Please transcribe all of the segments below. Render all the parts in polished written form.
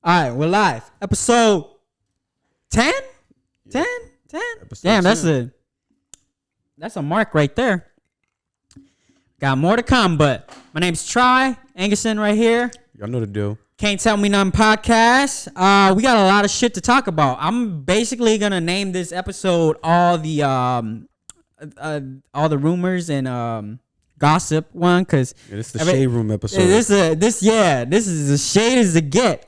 All right, we're live. Episode 10? 10? 10? Damn, 10. That's a mark right there. Got more to come, but my name's Try. Engerson right here. Y'all know the deal. Can't Tell Me Nothing podcast. We got a lot of shit to talk about. I'm basically gonna name this episode all the rumors and gossip one, because It's the shade room episode. This is as shade as it get.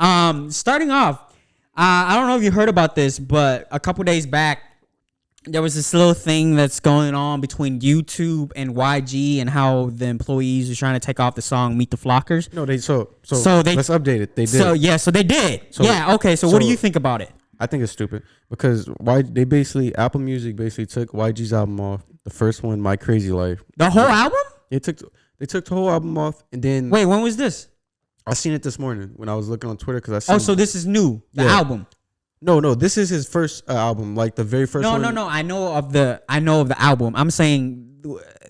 Starting off, I don't know if you heard about this, but a couple days back there was this little thing that's going on between YouTube and YG and how the employees are trying to take off the song "Meet the Flockers." No, let's update it. They did. So they did. Okay. So what do you think about it? I think it's stupid because Apple Music basically took YG's album off. The first one, My Crazy Life. The whole album? They took the whole album off, and then wait, when was this? I seen it this morning when I was looking on Twitter because I seen. Oh, so this is new. The album. No, this is his first album, like the very first one. No, I know of the album. I'm saying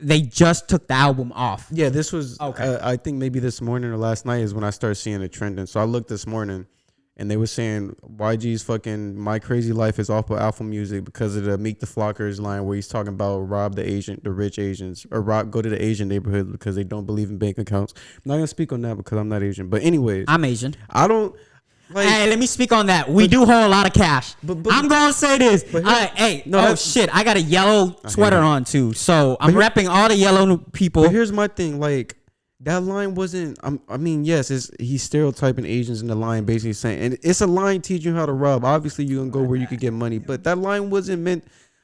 they just took the album off. Yeah, this was okay. I think maybe this morning or last night is when I started seeing it trending. So I looked this morning, and they were saying YG's fucking My Crazy Life is off of Apple Music because of the Meet the Flockers line where he's talking about rob the rich Asians, or go to the Asian neighborhood because they don't believe in bank accounts. I'm not gonna speak on that because I'm not Asian. But anyways, I'm Asian. I don't. Hey, let me speak on that. We do hold a lot of cash. But I'm gonna say this. Shit, I got a yellow sweater on too, so I'm repping all the yellow people. But here's my thing, like that line wasn't. I mean, yes, he's stereotyping Asians in the line, basically saying, and it's a line teaching you how to rob. Obviously, you're gonna go where you could get money, but that line wasn't meant.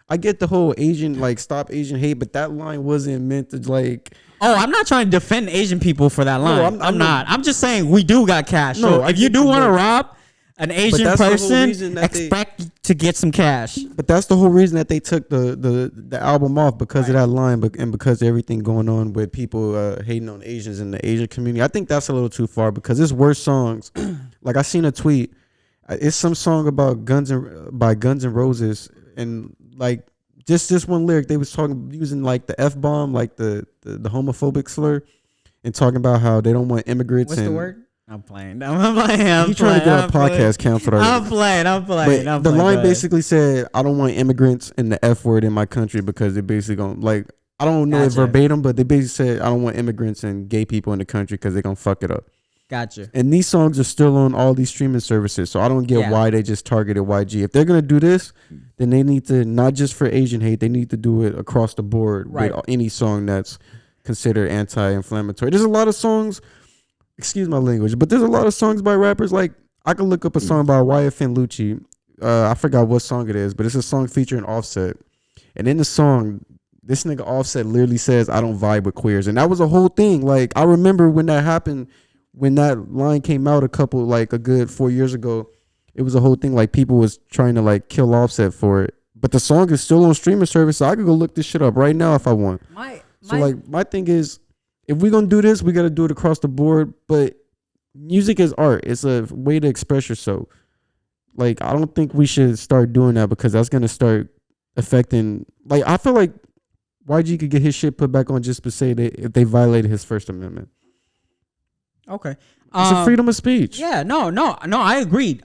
I get the whole Asian, like, stop Asian hate, but that line wasn't meant to, like. Oh, I'm not trying to defend Asian people for that line. No, I'm not. I'm just saying we do got cash. No, so if you do want to rob an Asian person, expect to get some cash. But that's the whole reason that they took the album off, because of that line, and because of everything going on with people hating on Asians in the Asian community. I think that's a little too far because it's worse songs. Like I seen a tweet. It's some song about Guns N' Roses, and like just this one lyric they was talking using like the F-bomb, like the homophobic slur, and talking about how they don't want immigrants. What's the word? I'm playing. He's trying to get our podcast canceled. I'm playing. The line basically said, "I don't want immigrants and the F word in my country," because they basically gonna, like, I don't know it verbatim, but they basically said, "I don't want immigrants and gay people in the country because they're gonna fuck it up." Gotcha. And these songs are still on all these streaming services, so I don't get why they just targeted YG. If they're gonna do this, then they need to, not just for Asian hate, they need to do it across the board with any song that's considered anti-inflammatory. There's a lot of songs, excuse my language, but there's a lot of songs by rappers. Like, I could look up a song by YFN Lucci. I forgot what song it is, but it's a song featuring Offset. And in the song, this nigga Offset literally says, "I don't vibe with queers." And that was a whole thing. Like, I remember when that happened, when that line came out a good 4 years ago, it was a whole thing. Like, people was trying to, like, kill Offset for it. But the song is still on streaming service, so I could go look this shit up right now if I want. My thing is, if we're going to do this, we got to do it across the board. But music is art. It's a way to express yourself. Like, I don't think we should start doing that because that's going to start affecting. Like, I feel like YG could get his shit put back on just to say that if they violated his First Amendment. Okay. It's a freedom of speech. Yeah, no, I agreed.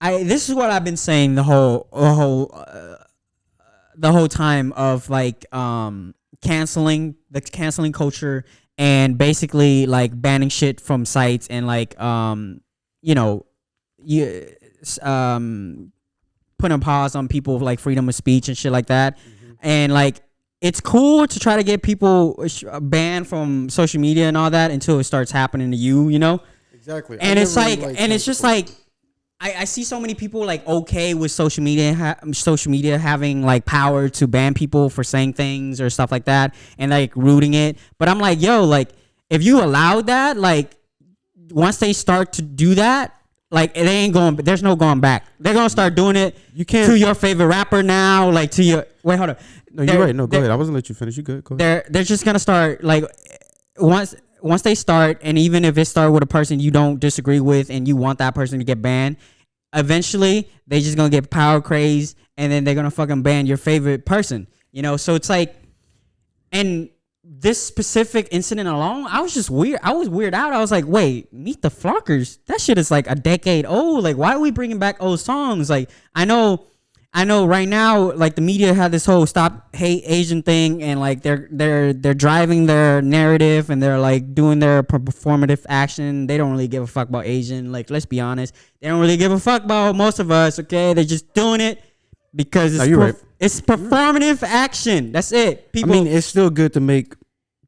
This is what I've been saying the whole time of, like, canceling culture and basically, like, banning shit from sites and, like, putting a pause on people with, like, freedom of speech and shit like that. Mm-hmm. And, like, it's cool to try to get people banned from social media and all that until it starts happening to you, you know? Exactly. And it's like, and it's just like, I see so many people, like, okay with social media having, like, power to ban people for saying things or stuff like that and, like, rooting it. But I'm like, yo, like, if you allow that, like, once they start to do that, like, it ain't going, there's no going back. They're going to start doing it to your favorite rapper now, like, to your, wait, hold on. No, you're right. No, go ahead. I wasn't let you finish. You good. Go ahead. They're just gonna start, like, once they start, and even if it started with a person you don't disagree with and you want that person to get banned, eventually they just gonna get power crazed and then they're gonna fucking ban your favorite person. You know, so it's like, and this specific incident alone, I was just weird. I was weirded out. I was like, wait, Meet the Flockers? That shit is like a decade old. Like, why are we bringing back old songs? Like, I know right now, like the media had this whole stop hate Asian thing, and like they're driving their narrative, and they're like doing their performative action. They don't really give a fuck about Asian. Like, let's be honest, they don't really give a fuck about most of us. Okay, they're just doing it because it's right. It's performative action. That's it. People. I mean, it's still good to make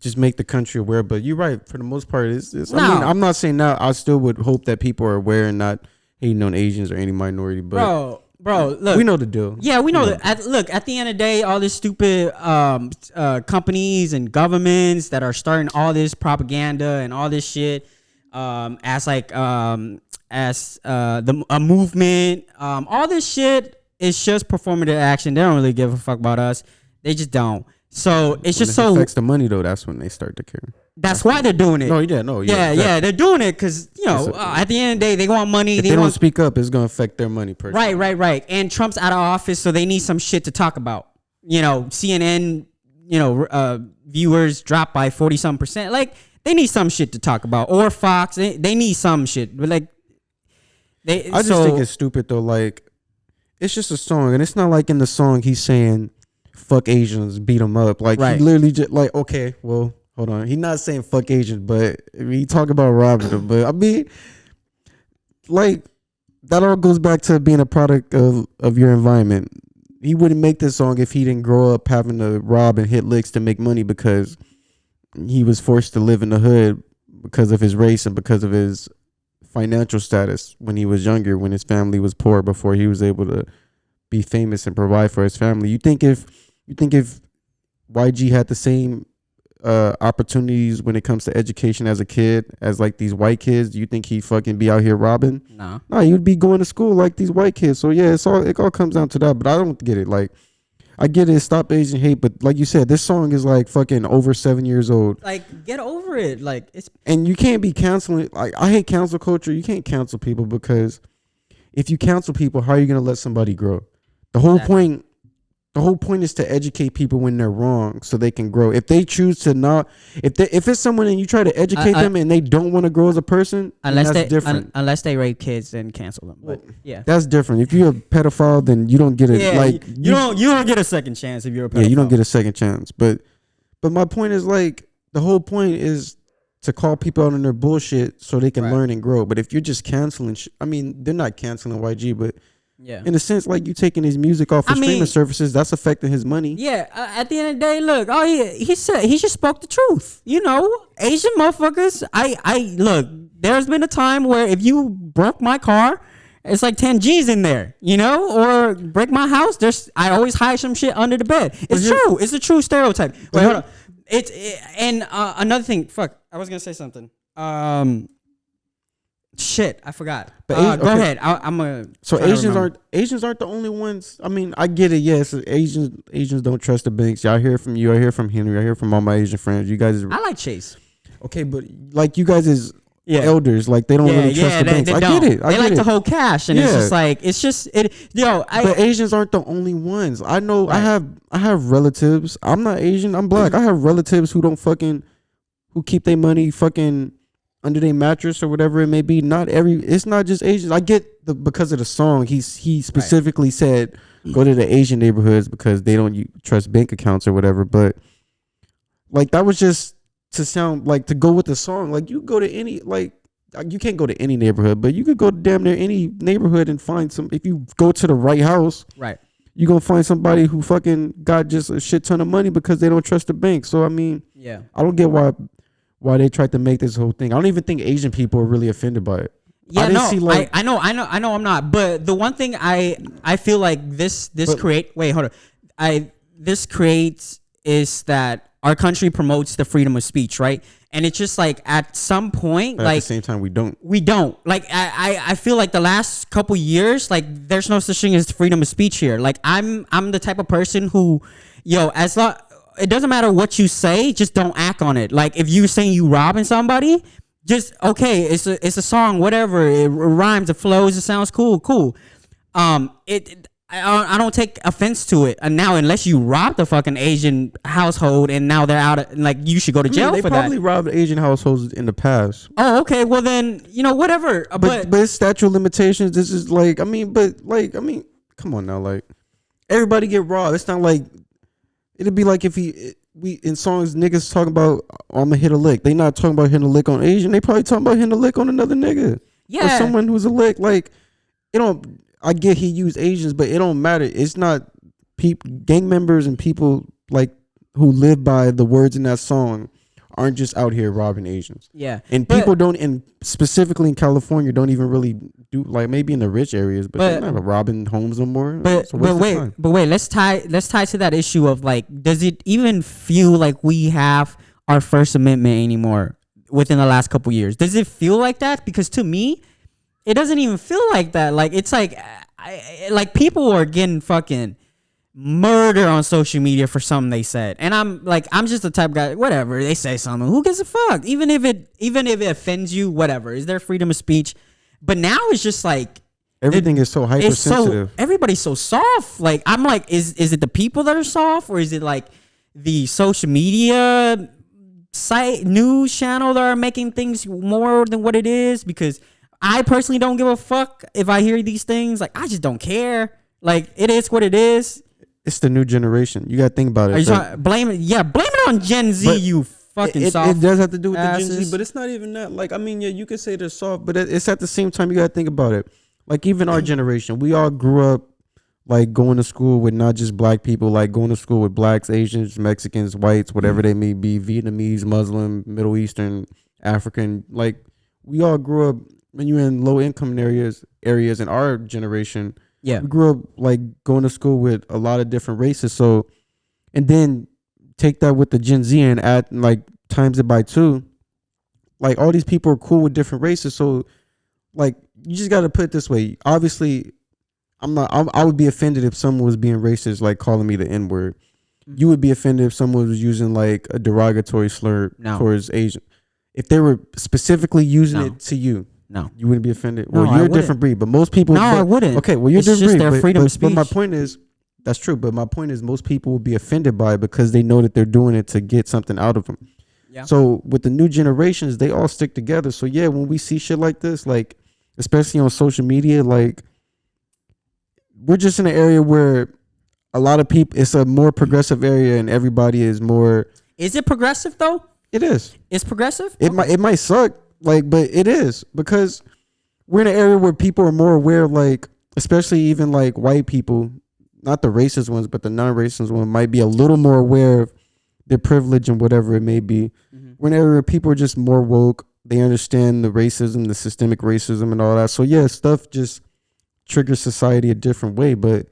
the country aware, but you're right. For the most part, it's no. I mean, I'm not saying now. I still would hope that people are aware and not hating on Asians or any minority. But bro, look, we know the deal. Yeah, we know that. Look, at the end of the day, all this stupid companies and governments that are starting all this propaganda and all this shit as a movement, all this shit. It's just performative action. They don't really give a fuck about us. They just don't. So it's just so affects the money though. That's when they start to care. That's why they're doing it. Yeah. They're doing it because at the end of the day, they want money. If they don't speak up, it's gonna affect their money personally. Right. And Trump's out of office, so they need some shit to talk about. CNN, viewers dropped by 40-some%. Like, they need some shit to talk about. Or Fox, they need some shit. But like, I just think it's stupid though. Like, it's just a song, and it's not like in the song he's saying fuck Asians, beat them up. Like, he literally just like, okay, well, hold on. He's not saying fuck Asians, but he talk about robbing them. But I mean, like, that all goes back to being a product of your environment. He wouldn't make this song if he didn't grow up having to rob and hit licks to make money because he was forced to live in the hood because of his race and because of his financial status when he was younger, when his family was poor, before he was able to be famous and provide for his family. You think if YG had the same opportunities when it comes to education as a kid as like these white kids, do you think he'd fucking be out here robbing? No, he would be going to school like these white kids. So yeah, it all comes down to that. But I don't get it. Like, I get it, stop Asian hate, but like you said, this song is like fucking over 7 years old. Like, get over it. Like, it's, and you can't be canceling. Like, I hate cancel culture. You can't cancel people because if you cancel people, how are you gonna let somebody grow? The whole point is to educate people when they're wrong so they can grow. If they choose to not, if it's someone and you try to educate them and they don't want to grow as a person, that's different. Unless they rape kids, then cancel them. But yeah, that's different. If you're a pedophile, then you don't get it. Yeah, like you don't get a second chance if you're a pedophile. Yeah, you don't get a second chance. But my point is, like, the whole point is to call people out on their bullshit so they can learn and grow. But if you're just canceling, I mean, they're not canceling YG, but yeah, in a sense, like, you taking his music off of streaming services, that's affecting his money. Yeah, at the end of the day, look, he said, he just spoke the truth. Asian motherfuckers. I look. There's been a time where if you broke my car, it's like 10 G's in there, or break my house. I always hide some shit under the bed. It's true. It's a true stereotype. Wait, hold on. And another thing. Fuck, I was gonna say something. Shit, I forgot. But go ahead. I'm gonna. So Asians aren't the only ones. I mean, I get it. Yes, Asians don't trust the banks. Y'all hear from you. I hear from Henry. I hear from all my Asian friends. You guys. I like Chase. Okay, but like, you guys is elders. Like, they don't really trust the banks. I get it. They like to hold cash, and it's just it. But Asians aren't the only ones. I know. Right. I have relatives. I'm not Asian. I'm black. I have relatives who who keep their money fucking under their mattress or whatever it may be. It's not just Asians. I get because of the song, he specifically said go to the Asian neighborhoods because they don't trust bank accounts or whatever. But like, that was just to sound like, to go with the song. Like, you go to any, like, you can't go to any neighborhood, but you could go to damn near any neighborhood and find some. If you go to the right house, right, you're gonna find somebody who fucking got just a shit ton of money because they don't trust the bank. So I mean, yeah, I don't get why they tried to make this whole thing. I don't even think Asian people are really offended by it. Yeah, I know I'm not. But the one thing I feel like this creates is that our country promotes the freedom of speech, right? And it's just like, at some point, but like, at the same time, we don't. Like, I feel like the last couple years, like, there's no such thing as freedom of speech here. Like, I'm the type of person who, as long, it doesn't matter what you say, just don't act on it. Like, if you're saying you robbing somebody, just, okay, it's a song, whatever. It rhymes, it flows, it sounds cool. I don't take offense to it. And now, unless you rob the fucking Asian household and now they're out, like you should go to jail they for probably that. robbed Asian households in the past. Oh, okay. Well, then whatever. But it's statute of limitations. This is like, come on now, like everybody get robbed. It's not like it'd be like if we in songs niggas talking about I'ma hit a lick. They not talking about hitting a lick on Asian. They probably talking about hitting a lick on another nigga. Yeah, or someone who's a lick. Like it don't. I get he used Asians, but it don't matter. It's not gang members and people like who live by the words in that song aren't just out here robbing Asians. Yeah, and people don't, and specifically in California, don't even really do like maybe in the rich areas, but they're not robbing homes no more. But wait, let's tie to that issue of like, does it even feel like we have our First Amendment anymore within the last couple years? Does it feel like that? Because to me, it doesn't even feel like that. Like it's like, like people are getting fucking murder on social media for something they said, and I'm just the type of guy. Whatever they say, something. Who gives a fuck? Even if it offends you, whatever. Is there freedom of speech? But now it's just like everything is so hypersensitive. Everybody's so soft. Like I'm like, is it the people that are soft, or is it like the social media site news channel that are making things more than what it is? Because I personally don't give a fuck if I hear these things. Like, I just don't care. Like, it is what it is. It's the new generation. You gotta think about it. Are you trying, blame it on Gen Z, you fucking soft. It does have to do with asses. the Gen Z, but it's not even that. Like, I mean, yeah, you could say they're soft, but it's at the same time, you gotta think about it. Like, even our generation, we all grew up, like, going to school with not just black people, like, going to school with blacks, Asians, Mexicans, whites, whatever they may be, Vietnamese, Muslim, Middle Eastern, African. Like, we all grew up. When you're in low income areas in our generation, we grew up like going to school with a lot of different races. So, and then take that with the Gen Z and add like times it by 2. Like all these people are cool with different races. So, like you just got to put it this way. Obviously, I would be offended if someone was being racist, like calling me the N-word. You would be offended if someone was using like a derogatory slur towards Asian. If they were specifically using it to you. No, you wouldn't be offended. Well, you're a different breed, but most people. No, I wouldn't. Okay, well, you're different breed. Their freedom of speech. But my point is, that's true. But my point is, most people will be offended by it because they know that they're doing it to get something out of them. Yeah. So with the new generations, they all stick together. So yeah, when we see shit like this, like especially on social media, like we're just in an area where a lot of people. It's a more progressive area, and everybody is more. Is it progressive though? It is. It's progressive. It might suck. Like, but it is because we're in an area where people are more aware, like, especially even like white people, not the racist ones, but the non-racist ones might be a little more aware of their privilege and whatever it may be. Mm-hmm. We're in an area where people are just more woke. They understand the racism, the systemic racism and all that. So yeah, stuff just triggers society a different way. But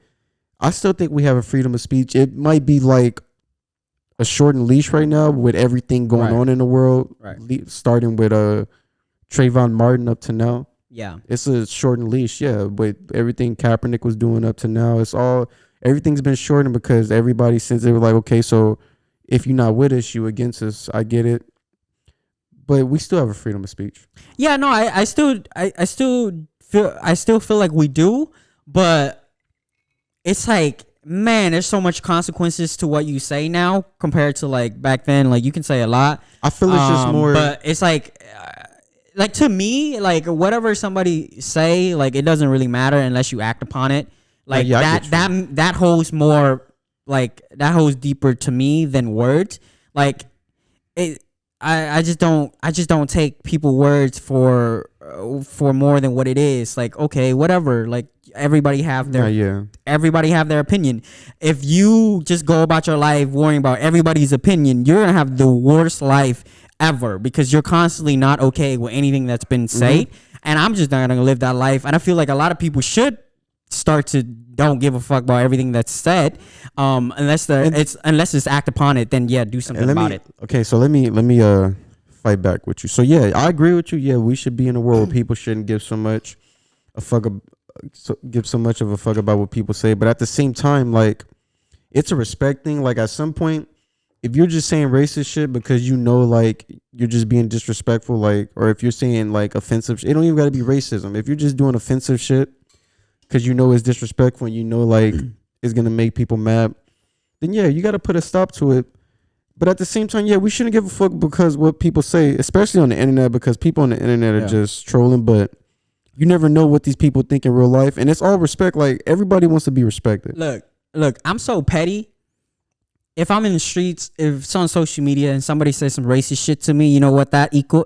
I still think we have a freedom of speech. It might be like a shortened leash right now with everything going on in the world, starting with Trayvon Martin up to now. Yeah, it's a shortened leash. Yeah, with everything Kaepernick was doing up to now, everything's been shortened because everybody, since they were like, okay, so if you're not with us, you against us. I get it, but we still have a freedom of speech. Yeah, no, I still feel like we do, but it's like, man, there's so much consequences to what you say now compared to like back then. Like you can say a lot. I feel it's just more, but it's like to me, like whatever somebody say, like it doesn't really matter unless you act upon it. Like that holds more, like that holds deeper to me than words. Like it, I just don't take people words for more than what it is. Like okay, whatever. Like everybody have their opinion. If you just go about your life worrying about everybody's opinion, you're gonna have the worst life ever because you're constantly not okay with anything that's been said. And I'm just not gonna live that life. And I feel like a lot of people should start to don't give a fuck about everything that's said, unless it's act upon it. Then yeah, do something about it. Okay, so let me fight back with you. So yeah, I agree with you. Yeah, we should be in a world where people shouldn't give so much a fuck about what people say. But at the same time, like it's a respect thing. Like at some point, if you're just saying racist shit because you know like you're just being disrespectful, like, or if you're saying like offensive shit, it don't even gotta be racism. If you're just doing offensive shit, because you know it's disrespectful and you know like it's gonna make people mad, then yeah, you got to put a stop to it. But at the same time, yeah, we shouldn't give a fuck because what people say, especially on the internet, because people on the internet are just trolling. But you never know what these people think in real life, and it's all respect. Like everybody wants to be respected. Look, I'm so petty. If I'm in the streets, if it's on social media and somebody says some racist shit to me, you know what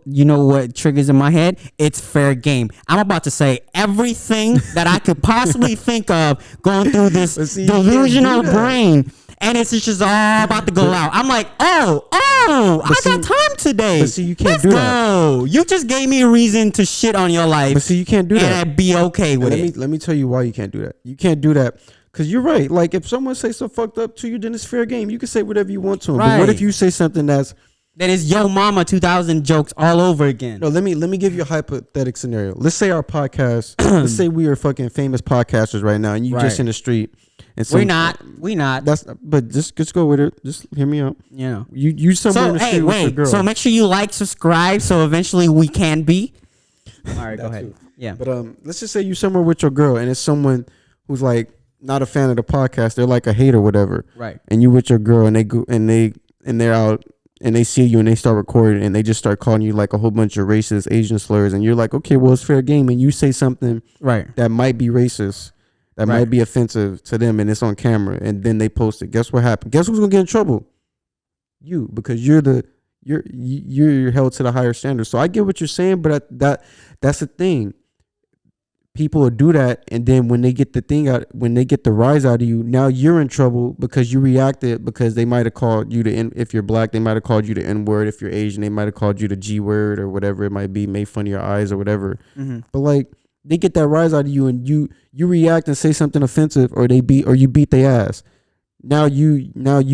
you know what triggers in my head? It's fair game. I'm about to say everything that I could possibly think of going through this delusional brain. And it's just all about to go out. I'm like, I got time today. But see, you can't do that. You just gave me a reason to shit on your life. But see, you can't do that. And be okay with it. Let me tell you why you can't do that. You can't do that. Because you're right. Like, if someone says something fucked up to you, then it's fair game. You can say whatever you want to them. Right. But what if you say something that is Yo Mama 2000 jokes all over again? No, let me give you a hypothetical scenario. Let's say our podcast, let's say we are fucking famous podcasters right now, and you just in the street. And so, we not. But just go with it. Just hear me out. Yeah. You somewhere in the street with your girl. So make sure you like, subscribe, so eventually we can be. All right, go ahead. Yeah. But let's just say you somewhere with your girl, and it's someone who's like not a fan of the podcast. They're like a hater, whatever. Right. And you with your girl, and they're out, and they see you, and they start recording, and they just start calling you like a whole bunch of racist Asian slurs, and you're like, okay, well, it's fair game, and you say something that might be racist. That might be offensive to them, and it's on camera, and then they post it. Guess what happened? Guess who's gonna get in trouble? You, because you're held to the higher standard. So I get what you're saying, but that's the thing. People will do that, and then when they get the thing out, when they get the rise out of you, now you're in trouble because you reacted, because they might have called you if you're black, they might have called you the N word. If you're Asian, they might have called you the G word or whatever it might be, made fun of your eyes or whatever. Mm-hmm. But like, they get that rise out of you, and you react and say something offensive, or you beat their ass. Now you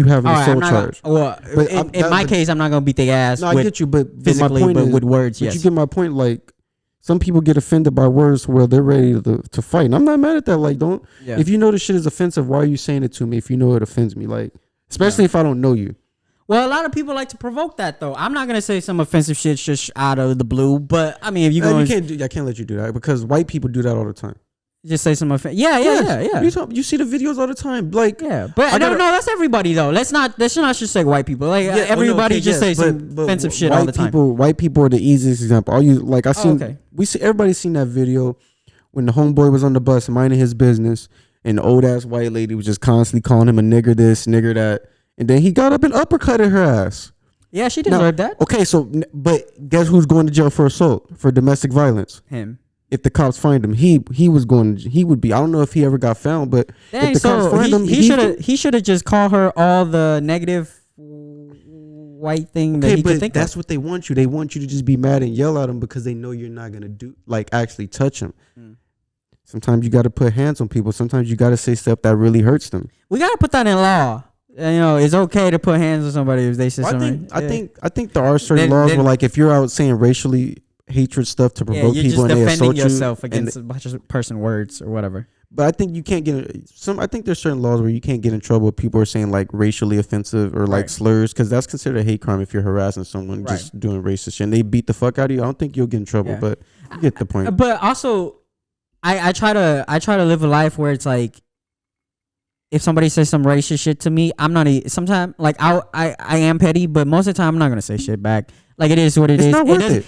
have an assault charge. But in my case, I'm not gonna beat their ass. No, I get you, but physically, but with words. Yes, you get my point. Like, some people get offended by words where they're ready to fight, and I'm not mad at that. Like, if you know the shit is offensive, why are you saying it to me? If you know it offends me, like, especially if I don't know you. Well, a lot of people like to provoke that, though. I'm not gonna say some offensive shit just out of the blue, but I mean, if you go, I can't let you do that, because white people do that all the time. Just say some offensive. Yeah. You see the videos all the time, like, but I don't know. That's everybody though. Let's not just say white people. Like everybody just say some offensive shit all the time. White people are the easiest example. Everybody's seen that video when the homeboy was on the bus minding his business, and the old ass white lady was just constantly calling him a nigger this, nigger that. And then he got up and uppercutted her ass. Yeah, she deserved that. Okay, so, but guess who's going to jail for assault, for domestic violence? Him. If the cops find him, he would be. I don't know if he ever got found, but if the cops find him, he should have just called her all the negative white thing that he could think of. That's what they want you. They want you to just be mad and yell at him because they know you're not gonna actually touch him. Sometimes you got to put hands on people. Sometimes you got to say stuff that really hurts them. We got to put that in law. It's okay to put hands on somebody if they say something. I think there are certain laws where, like, if you're out saying racially hatred stuff to provoke people and they assault you, yourself against a bunch of person words or whatever. But I think you can't I think there's certain laws where you can't get in trouble if people are saying like racially offensive or like slurs, because that's considered a hate crime if you're harassing someone just doing racist shit and they beat the fuck out of you. I don't think you'll get in trouble, but you get the point. But also, I try to live a life where it's like, if somebody says some racist shit to me, I'm not. Sometimes, like, I am petty, but most of the time I'm not gonna say shit back. Like, it is what it is.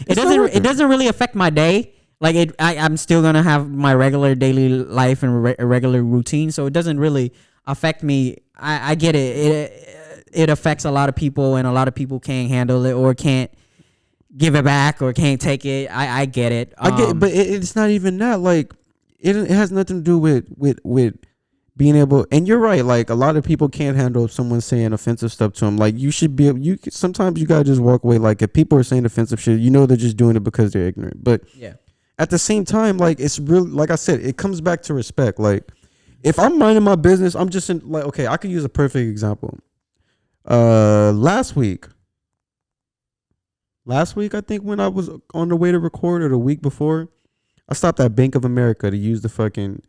It doesn't really affect my day. Like, I'm still gonna have my regular daily life and regular routine, so it doesn't really affect me. I get it. It affects a lot of people, and a lot of people can't handle it or can't give it back or can't take it. I get it. I get it, but it's not even that. Like, it has nothing to do with being able, and you're right, like, a lot of people can't handle someone saying offensive stuff to them. Like, you should be able, sometimes you gotta just walk away. Like, if people are saying offensive shit, you know they're just doing it because they're ignorant. But at the same time, like, it's really, like I said, it comes back to respect. Like, if I'm minding my business, I'm just in, like, okay, I could use a perfect example. Last week, I think, when I was on the way to record, or the week before, I stopped at Bank of America to use the fucking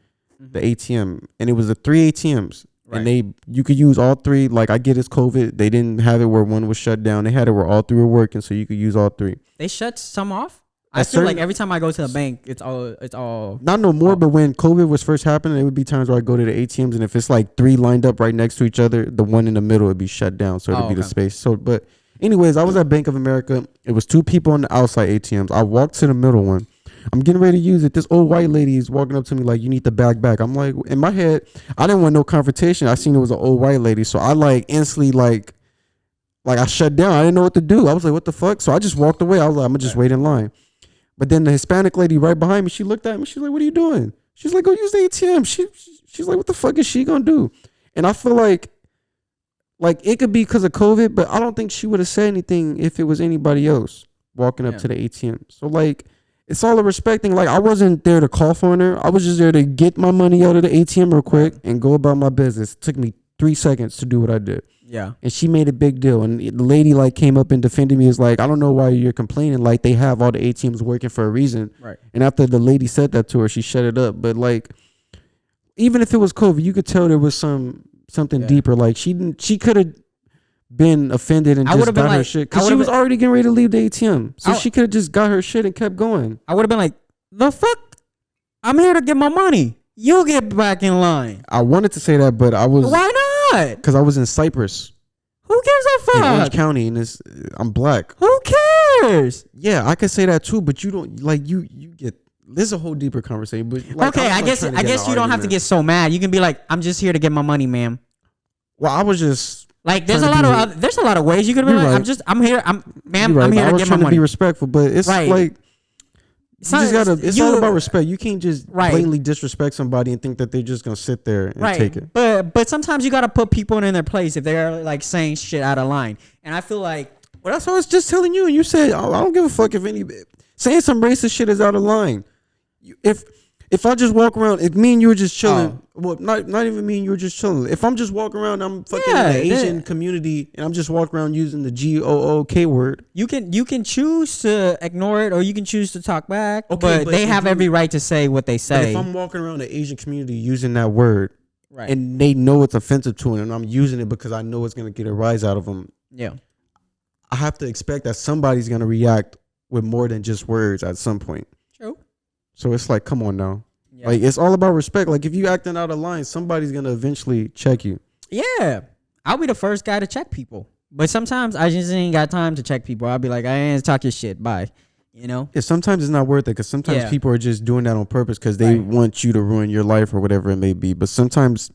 the ATM, and it was the 3 ATMs, and you could use all three. Like, I get it's COVID, they didn't have it where one was shut down. They had it where all three were working, so you could use all three. They shut some off. I feel like every time I go to the bank, it's all. Not no more, but when COVID was first happening, it would be times where I go to the ATMs, and if it's like 3 lined up right next to each other, the one in the middle would be shut down, so it'd be the space. So, but anyways, I was at Bank of America. It was 2 people on the outside ATMs. I walked to the middle one. I'm getting ready to use it. This old white lady is walking up to me like, "You need the bag back." I'm like, in my head, I didn't want no confrontation. I seen it was an old white lady, so I like instantly like I shut down. I didn't know what to do. I was like, "What the fuck?" So I just walked away. I was like, "I'm gonna just wait in line." But then the Hispanic lady right behind me, she looked at me. She's like, "What are you doing?" She's like, "Go use the ATM." She's like, "What the fuck is she gonna do?" And I feel like it could be because of COVID, but I don't think she would have said anything if it was anybody else walking up to the ATM. So like, it's all a respect thing. Like, I wasn't there to call for her. I was just there to get my money out of the ATM real quick and go about my business. It took me 3 seconds to do what I did. Yeah. And she made a big deal. And the lady like came up and defended me. Is like, "I don't know why you're complaining. Like, they have all the ATMs working for a reason." Right. And after the lady said that to her, she shut it up. But like, even if it was COVID, you could tell there was something deeper. Like, she could have been offended and just got her shit, because she was already getting ready to leave the ATM. So she could have just got her shit and kept going. I would have been like, "The fuck? I'm here to get my money. You get back in line." I wanted to say that, but I was... Why not? Because I was in Cypress. Who gives a fuck? In Orange County, and I'm black. Who cares? Yeah, I could say that too, but you don't... Like, you get... There's a whole deeper conversation, but... Like, okay, I guess you don't have to get so mad. You can be like, "I'm just here to get my money, ma'am." Well, I was just... Like, there's a lot of ways you could be like, right. "I'm here to get my money." I was trying to be respectful, but it's like... It's all about respect. You can't just blatantly disrespect somebody and think that they're just gonna sit there and take it. But sometimes you gotta put people in their place if they're like saying shit out of line. And I feel like, well, that's what I was just telling you. And you said, "I don't give a fuck if saying some racist shit is out of line." If I just walk around, if me and you were just chilling, well, not even me and you were just chilling. If I'm just walking around, I'm fucking in the Asian community, and I'm just walking around using the GOOK word. You can choose to ignore it, or you can choose to talk back. Okay, but they have every right to say what they say. If I'm walking around the Asian community using that word, and they know it's offensive to them, and I'm using it because I know it's gonna get a rise out of them. Yeah, I have to expect that somebody's gonna react with more than just words at some point. True. So it's like, come on now. Yeah. Like, it's all about respect. Like, if you acting out of line, somebody's going to eventually check you. Yeah. I'll be the first guy to check people. But sometimes I just ain't got time to check people. I'll be like, "I ain't talk your shit. Bye." You know? Yeah, sometimes it's not worth it, because sometimes people are just doing that on purpose because they want you to ruin your life or whatever it may be. But sometimes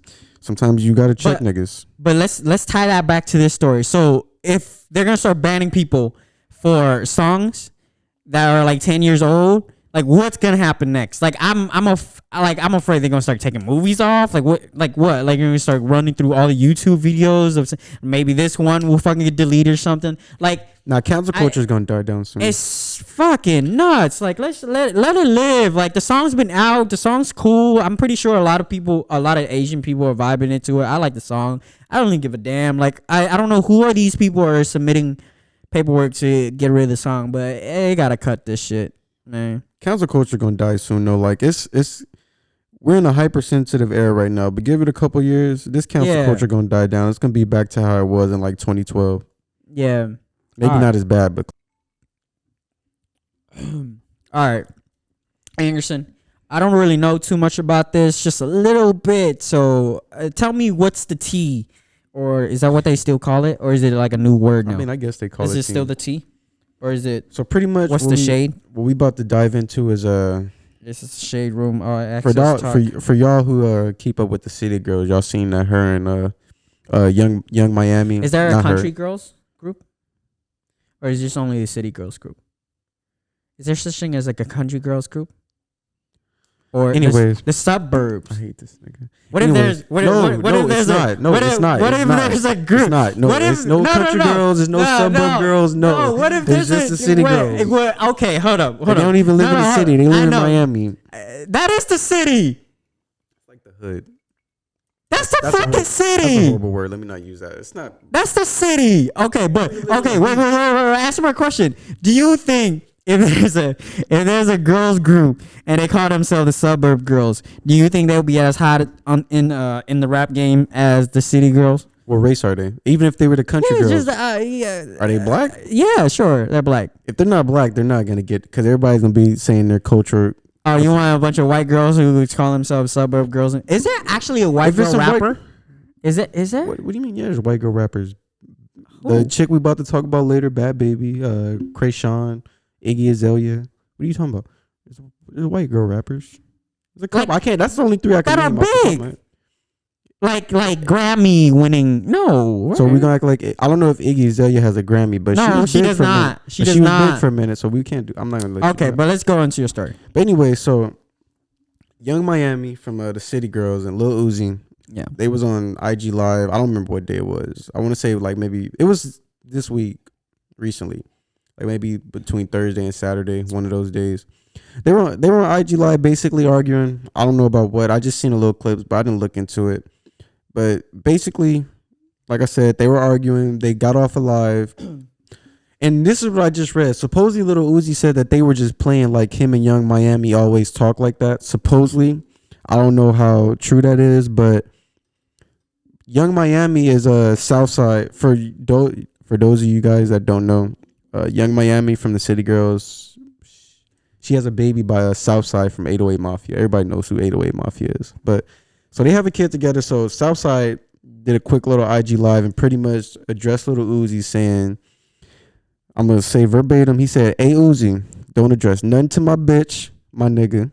you got to check niggas. But let's tie that back to this story. So if they're going to start banning people for songs that are like 10 years old, like, what's gonna happen next? Like, I'm afraid they're gonna start taking movies off. Like what? Like you're gonna start running through all the YouTube videos of maybe this one will fucking get deleted or something. Like, now cancel culture is gonna die down soon. It's fucking nuts. Like, let it live. Like, the song's been out. The song's cool. I'm pretty sure a lot of Asian people are vibing into it. I like the song. I don't even give a damn. Like, I don't know who are these people who are submitting paperwork to get rid of the song, but they gotta cut this shit, man. Cancel culture gonna die soon though. Like, we're in a hypersensitive era right now, but give it a couple years, this cancel culture gonna die down. It's gonna be back to how it was in like 2012. Yeah, maybe not as bad, but all right. Engerson, I don't really know too much about this, just a little bit. So tell me, what's the T, or is that what they still call it, or is it like a new word now? I mean, I guess they call it. Is it still the T? Or is it? So pretty much, what's the shade? What we about to dive into is this is shade room. For y'all who keep up with the City Girls, y'all seen that her and Young Miami. Is there a country girls group, or is this only the City Girls group? Is there such thing as like a country girls group? Or anyways, the suburbs. I hate this nigga. What if there's a group? It's not. No, there's no country girls. There's no suburb girls. No. What if there's just the City Girls? Okay, hold up. They don't even live in the city. They live in Miami. That is the city. It's like the hood. That's the fucking city. That's a horrible word. Let me not use that. It's not. That's the city. Okay, but wait. Answer my question. Do you think if there's a girls group and they call themselves the Suburb Girls, do you think they'll be as hot in the rap game as the City Girls? What race are they? Even if they were the country girls, just, are they black? Yeah, sure, they're black. If they're not black, they're not gonna get because everybody's gonna be saying their culture. Oh, you want a bunch of white girls who call themselves suburb girls? Is there actually a white girl rapper? Is it? Is there? What do you mean? Yeah, there's white girl rappers. The chick we about to talk about later, Bhad Bhabie, Krayshawn, Iggy Azalea. What are you talking about? There's white girl rappers. There's a couple. I can't. That's the only three I can name. That are big. Like Grammy winning. No. So we're gonna act like I don't know if Iggy Azalea has a Grammy, but she does not. She was big for a minute, so we can't do. I'm not gonna. Okay, but let's go into your story. But anyway, so Young Miami from the City Girls and Lil Uzi. Yeah, they was on IG Live. I don't remember what day it was. I want to say like maybe it was this week, recently, like maybe between Thursday and Saturday, one of those days. They were on IG Live basically arguing. I don't know about what. I just seen a little clips, but I didn't look into it. But basically, like I said, they were arguing. They got off alive. And this is what I just read. Supposedly, Lil Uzi said that they were just playing like him and Young Miami always talk like that. Supposedly. I don't know how true that is, but Young Miami is a Southside. For those of you guys that don't know, Young Miami from the City Girls, she has a baby by a Southside from 808 Mafia. Everybody knows who 808 Mafia is. But so they have a kid together. So Southside did a quick little IG Live and pretty much addressed Lil Uzi saying, I'm going to say verbatim, he said, "Hey Uzi, don't address nothing to my bitch, my nigga.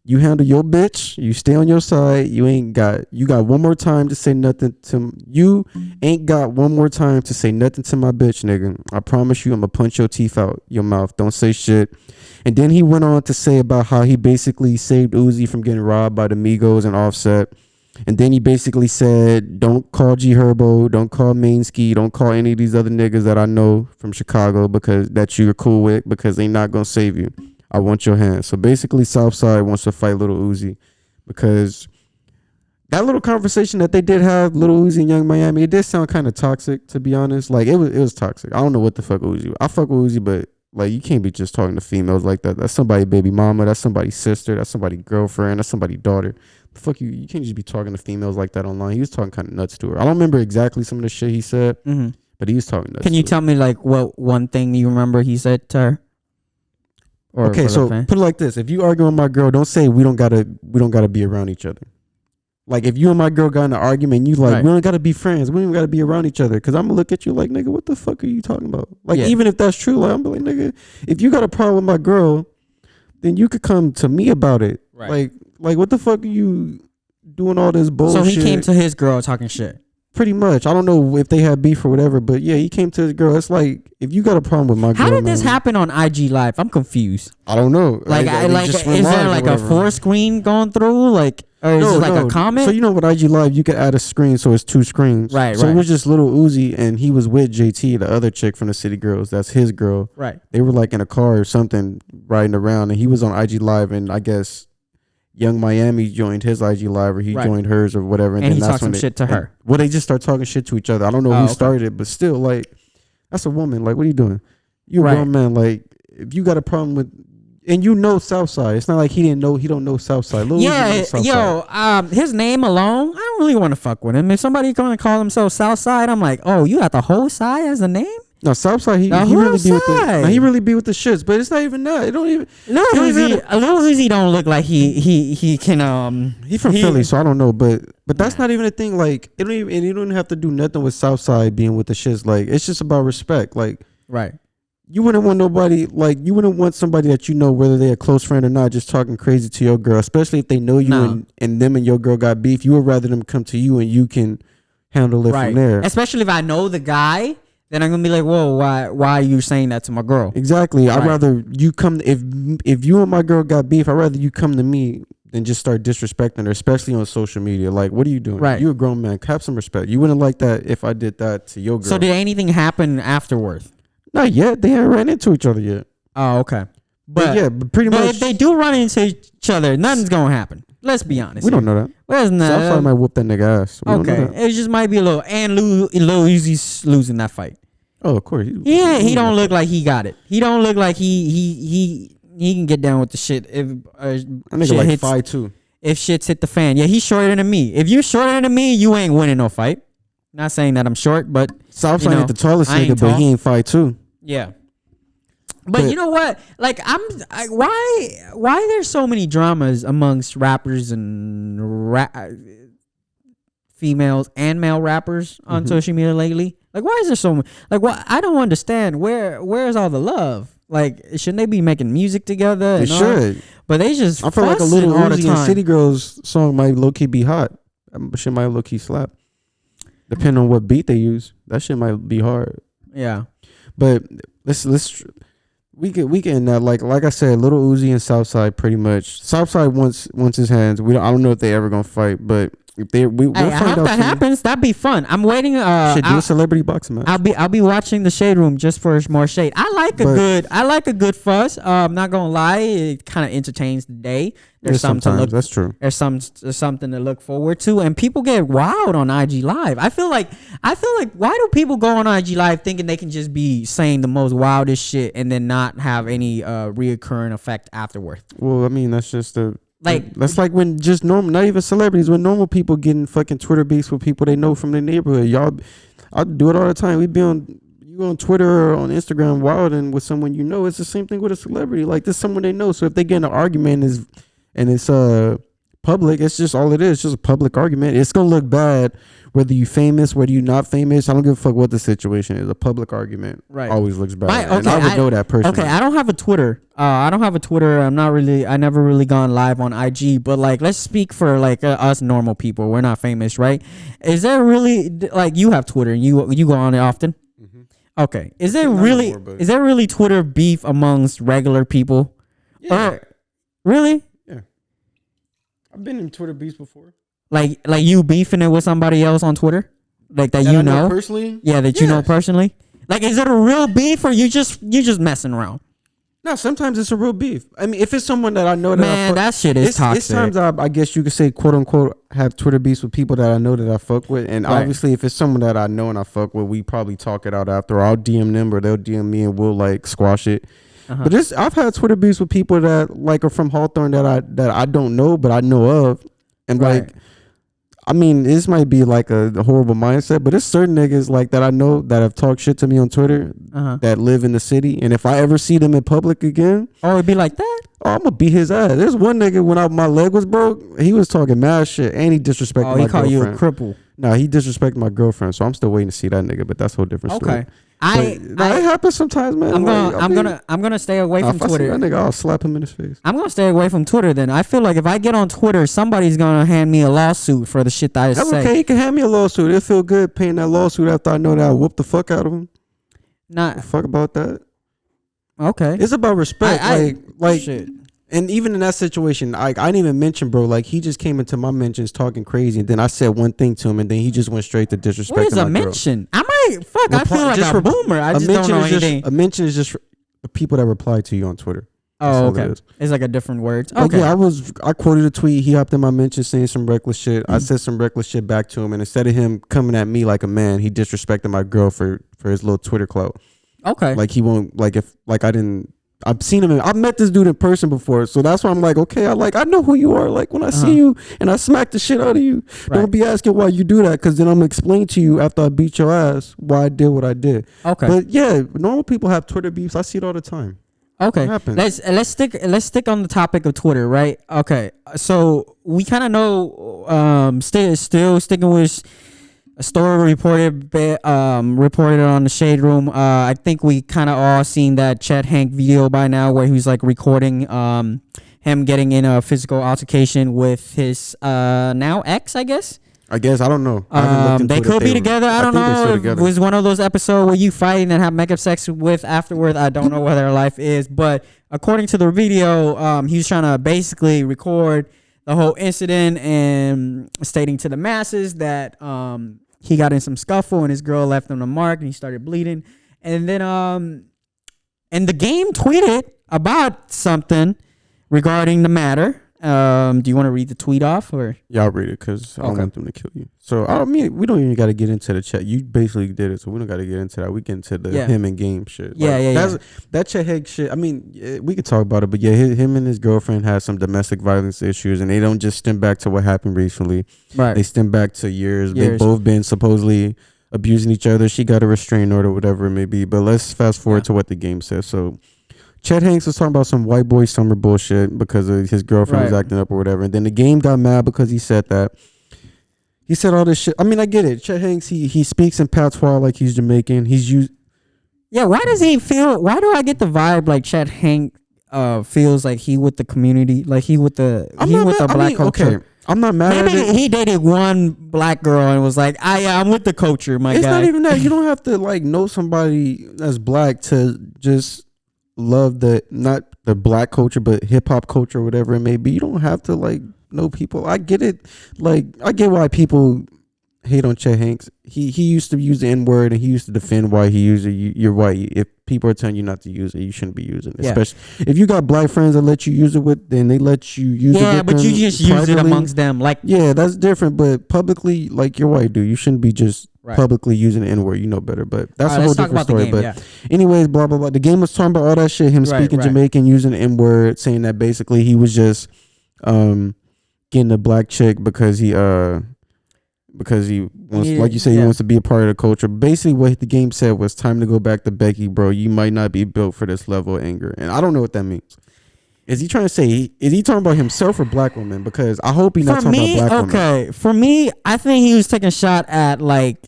You handle your bitch. You stay on your side. You got one more time to say nothing to you. Ain't got one more time to say nothing to my bitch, nigga. I promise you, I'm gonna punch your teeth out your mouth. Don't say shit." And then he went on to say about how he basically saved Uzi from getting robbed by the Migos and Offset. And then he basically said, "Don't call G Herbo. Don't call Mainski. Don't call any of these other niggas that I know from Chicago because that you're cool with because they not gonna save you. I want your hand." So basically, Southside wants to fight Lil Uzi because that little conversation that they did have, Lil Uzi and Young Miami, it did sound kind of toxic, to be honest. Like, it was toxic. I don't know what the fuck Uzi. I fuck with Uzi, but like, you can't be just talking to females like that. That's somebody's baby mama. That's somebody's sister. That's somebody's girlfriend. That's somebody's daughter. The fuck you can't just be talking to females like that online. He was talking kind of nuts to her. I don't remember exactly some of the shit he said, but he was talking nuts. Can you tell me like what one thing you remember he said to her? Okay, so put it like this: if you argue with my girl, don't say we don't gotta be around each other. Like, if you and my girl got in an argument, you like, we don't gotta be friends. We don't even gotta be around each other. Cause I'm gonna look at you like, nigga, what the fuck are you talking about? Like, even if that's true, like, I'm like, nigga, if you got a problem with my girl, then you could come to me about it. Right. Like what the fuck are you doing all this bullshit? So he came to his girl talking shit. Pretty much. I don't know if they had beef or whatever, but yeah, he came to his girl. It's like, if you got a problem with my girl, how did this happen on IG Live? I'm confused. I don't know. Like, is there like a four screen going through? Like, or is it like a comment? So you know, with IG Live, you could add a screen, so it's two screens. Right. So it was just Lil Uzi, and he was with JT, the other chick from the City Girls. That's his girl. Right. They were like in a car or something riding around, and he was on IG Live, and I guess Young Miami joined his IG Live, or he joined hers or whatever. And then he talked some shit to her. Well, they just start talking shit to each other. I don't know who started it, but still, like, that's a woman. Like, what are you doing? You're a grown man. Like, if you got a problem with, and you know Southside, it's not like he don't know Southside. His name alone, I don't really want to fuck with him. If somebody's going to call himself Southside, I'm like, oh, you got the whole side as a name? No, Southside, he really be with the shits, but it's not even that. It don't even. Lil Uzi don't look like he can. He from Philly, so I don't know, but that's not even a thing. Like, it don't even, and you don't have to do nothing with Southside being with the shits. Like, it's just about respect. Like, right. You wouldn't want nobody, like, you wouldn't want somebody that you know, whether they're a close friend or not, just talking crazy to your girl, especially if they know you and them and your girl got beef. You would rather them come to you and you can handle it from there. Especially if I know the guy, then I'm gonna be like, whoa, why are you saying that to my girl? Exactly. I'd rather you come, if you and my girl got beef, I'd rather you come to me than just start disrespecting her, especially on social media. Like, what are you doing? Right. You're a grown man. Have some respect. You wouldn't like that if I did that to your girl. So did anything happen afterwards? Not yet. They haven't ran into each other yet. Oh, okay. But pretty much. If they do run into each other, nothing's gonna happen. Let's be honest. We don't know that. Southside might whoop that nigga ass. It just might be a little. And Lil Uzi's losing that fight. Oh, of course. He don't look like he got it. He don't look like he can get down with the shit. If nigga like 5'2". If shit's hit the fan, yeah, he's shorter than me. If you shorter than me, you ain't winning no fight. Not saying that I'm short, but Southside ain't the tallest nigga, but he ain't 5'2". Yeah. But you know what? Like why there's so many dramas amongst rappers and females and male rappers on social media lately? Like, why is there so much? Like, what? I don't understand. Where's all the love? Like, shouldn't they be making music together? They should. But they just I feel like a little Uzi and City Girls song might low key be hot. Shit might low key slap. Depending on what beat they use, that shit might be hard. Yeah. But we can like I said, Little Uzi and Southside pretty much. Southside wants his hands. I don't know if they ever gonna fight, but if we'll find out. If that happens, that'd be fun. I'm waiting. Do a celebrity boxing match. I'll be watching the Shade Room just for more shade. I like a good fuss. I'm not gonna lie, it kind of entertains the day. There's something to look. That's true. There's something to look forward to, and people get wild on IG Live. I feel like why do people go on IG Live thinking they can just be saying the most wildest shit and then not have any reoccurring effect afterward? Well, I mean that's just that's like when just normal, not even celebrities, when normal people getting fucking Twitter beefs with people they know from their neighborhood. I do it all the time. You on Twitter or on Instagram wilding with someone you know. It's the same thing with a celebrity. Like this someone they know. So if they get in an argument and it's public, it's just all it is. It's just a public argument. It's gonna look bad whether you famous, whether you not famous. I don't give a fuck what the situation is. A public argument always looks bad. And I would know that personally. Okay, I don't have a Twitter. I'm not really. I never really gone live on IG. But like, let's speak for like us normal people. We're not famous, right? Is there really like you have Twitter and you go on it often? Mm-hmm. Okay, is there really Twitter beef amongst regular people? Yeah. Really? Yeah. I've been in Twitter beefs before. Like you beefing it with somebody else on Twitter, like that you know personally. Yeah, that you know personally. Like, is it a real beef or you just messing around? No, sometimes it's a real beef. I mean, if it's someone that I know that shit is toxic. It's times I guess you could say quote unquote have Twitter beefs with people that I know that I fuck with, and obviously if it's someone that I know and I fuck with, we probably talk it out after. I'll DM them or they'll DM me and we'll like squash it. But I've had Twitter beefs with people that like are from Hawthorne that I don't know but I know of, and like. I mean, this might be like a horrible mindset, but there's certain niggas like that I know that have talked shit to me on Twitter that live in the city. And if I ever see them in public again, it'd be like that. I'm gonna beat his ass. There's one nigga when my leg was broke, he was talking mad shit and he disrespected my girlfriend. He called you a cripple. No, he disrespected my girlfriend, so I'm still waiting to see that nigga. But that's a whole different story. Okay. It happens sometimes, man. I'm gonna stay away from Twitter. If I see that nigga, I'll slap him in his face. I'm gonna stay away from Twitter. Then I feel like if I get on Twitter, somebody's gonna hand me a lawsuit for the shit that I say. That's okay. He can hand me a lawsuit. It'll feel good paying that lawsuit after I know that I whooped the fuck out of him. Not fuck about that. Okay. It's about respect. Like shit. And even in that situation, I didn't even mention, bro. Like he just came into my mentions talking crazy, and then I said one thing to him, and then he just went straight to disrespecting. What is a mention? I feel like a boomer. I just don't know anything. A mention is just the people that reply to you on Twitter. Oh, okay. It's like a different word. Okay. Yeah, I quoted a tweet. He hopped in my mention saying some reckless shit. I said some reckless shit back to him, and instead of him coming at me like a man, he disrespected my girl for his little Twitter clout. Okay. Like he won't I've seen him. I've met this dude in person before, so that's why I'm like, okay, I know who you are. Like when I see you and I smack the shit out of you, don't be asking why you do that, because then I'm gonna explain to you after I beat your ass why I did what I did. Okay. But yeah, normal people have Twitter beefs. I see it all the time. Okay. Let's stick on the topic of Twitter, right? Okay. So we kind of know, still sticking with a story reported on the Shade Room. I think we kind of all seen that Chet Hank video by now where he's like recording him getting in a physical altercation with his now ex, I guess. I don't know. They could be together. I don't know if it was one of those episodes where you fight and then have makeup sex with afterwards. I don't know what their life is, but according to the video, he was trying to basically record the whole incident and stating to the masses that he got in some scuffle and his girl left him a mark and he started bleeding. And then and the game tweeted about something regarding the matter. Do you want to read the tweet off or? Yeah, I'll read it because I don't want them to kill you. So I mean, we don't even got to get into the chat. You basically did it, so we don't got to get into that. We get into the him and game shit. That Chet Hanks shit. I mean, we could talk about it, but yeah, him and his girlfriend had some domestic violence issues, and they don't just stem back to what happened recently. Right. They stem back to years. They've both been supposedly abusing each other. She got a restraining order, whatever it may be. But let's fast forward to what the game says. So Chet Hanks was talking about some white boy summer bullshit because of his girlfriend was acting up or whatever. And then the game got mad because he said that. He said all this shit. I mean, I get it. Chet Hanks, he speaks in patois like he's Jamaican. Why does he feel, why do I get the vibe like Chet Hanks feels like he with the community, like he with the black culture? Okay. I'm not mad at it. Maybe he dated one black girl and was like, I'm with the culture, my guy. It's not even that. You don't have to like know somebody that's black to just love not the black culture, but hip hop culture, whatever it may be. You don't have to like know people. I get it. Like, I get why people hate on Chet Hanks. He used to use the N-word and he used to defend why he used it. You're white. If people are telling you not to use it, you shouldn't be using it. Yeah. Especially if you got black friends that let you use it with, then they let you use it with them. Yeah, but you just use it amongst them. Like, yeah, that's different. But publicly, like, you're white, dude. You shouldn't be just publicly using the N-word. You know better. But that's a whole different story. But anyways, blah, blah, blah. The game was talking about all that shit. Him speaking Jamaican, using the N-word, saying that basically he was just getting a black chick because he wants, like you say, he wants to be a part of the culture. Basically, what the game said was, time to go back to Becky, bro. You might not be built for this level of anger. And I don't know what that means. Is he trying to say, is he talking about himself or black women? Because I hope he's not talking about black women. Okay, for me, I think he was taking a shot at like...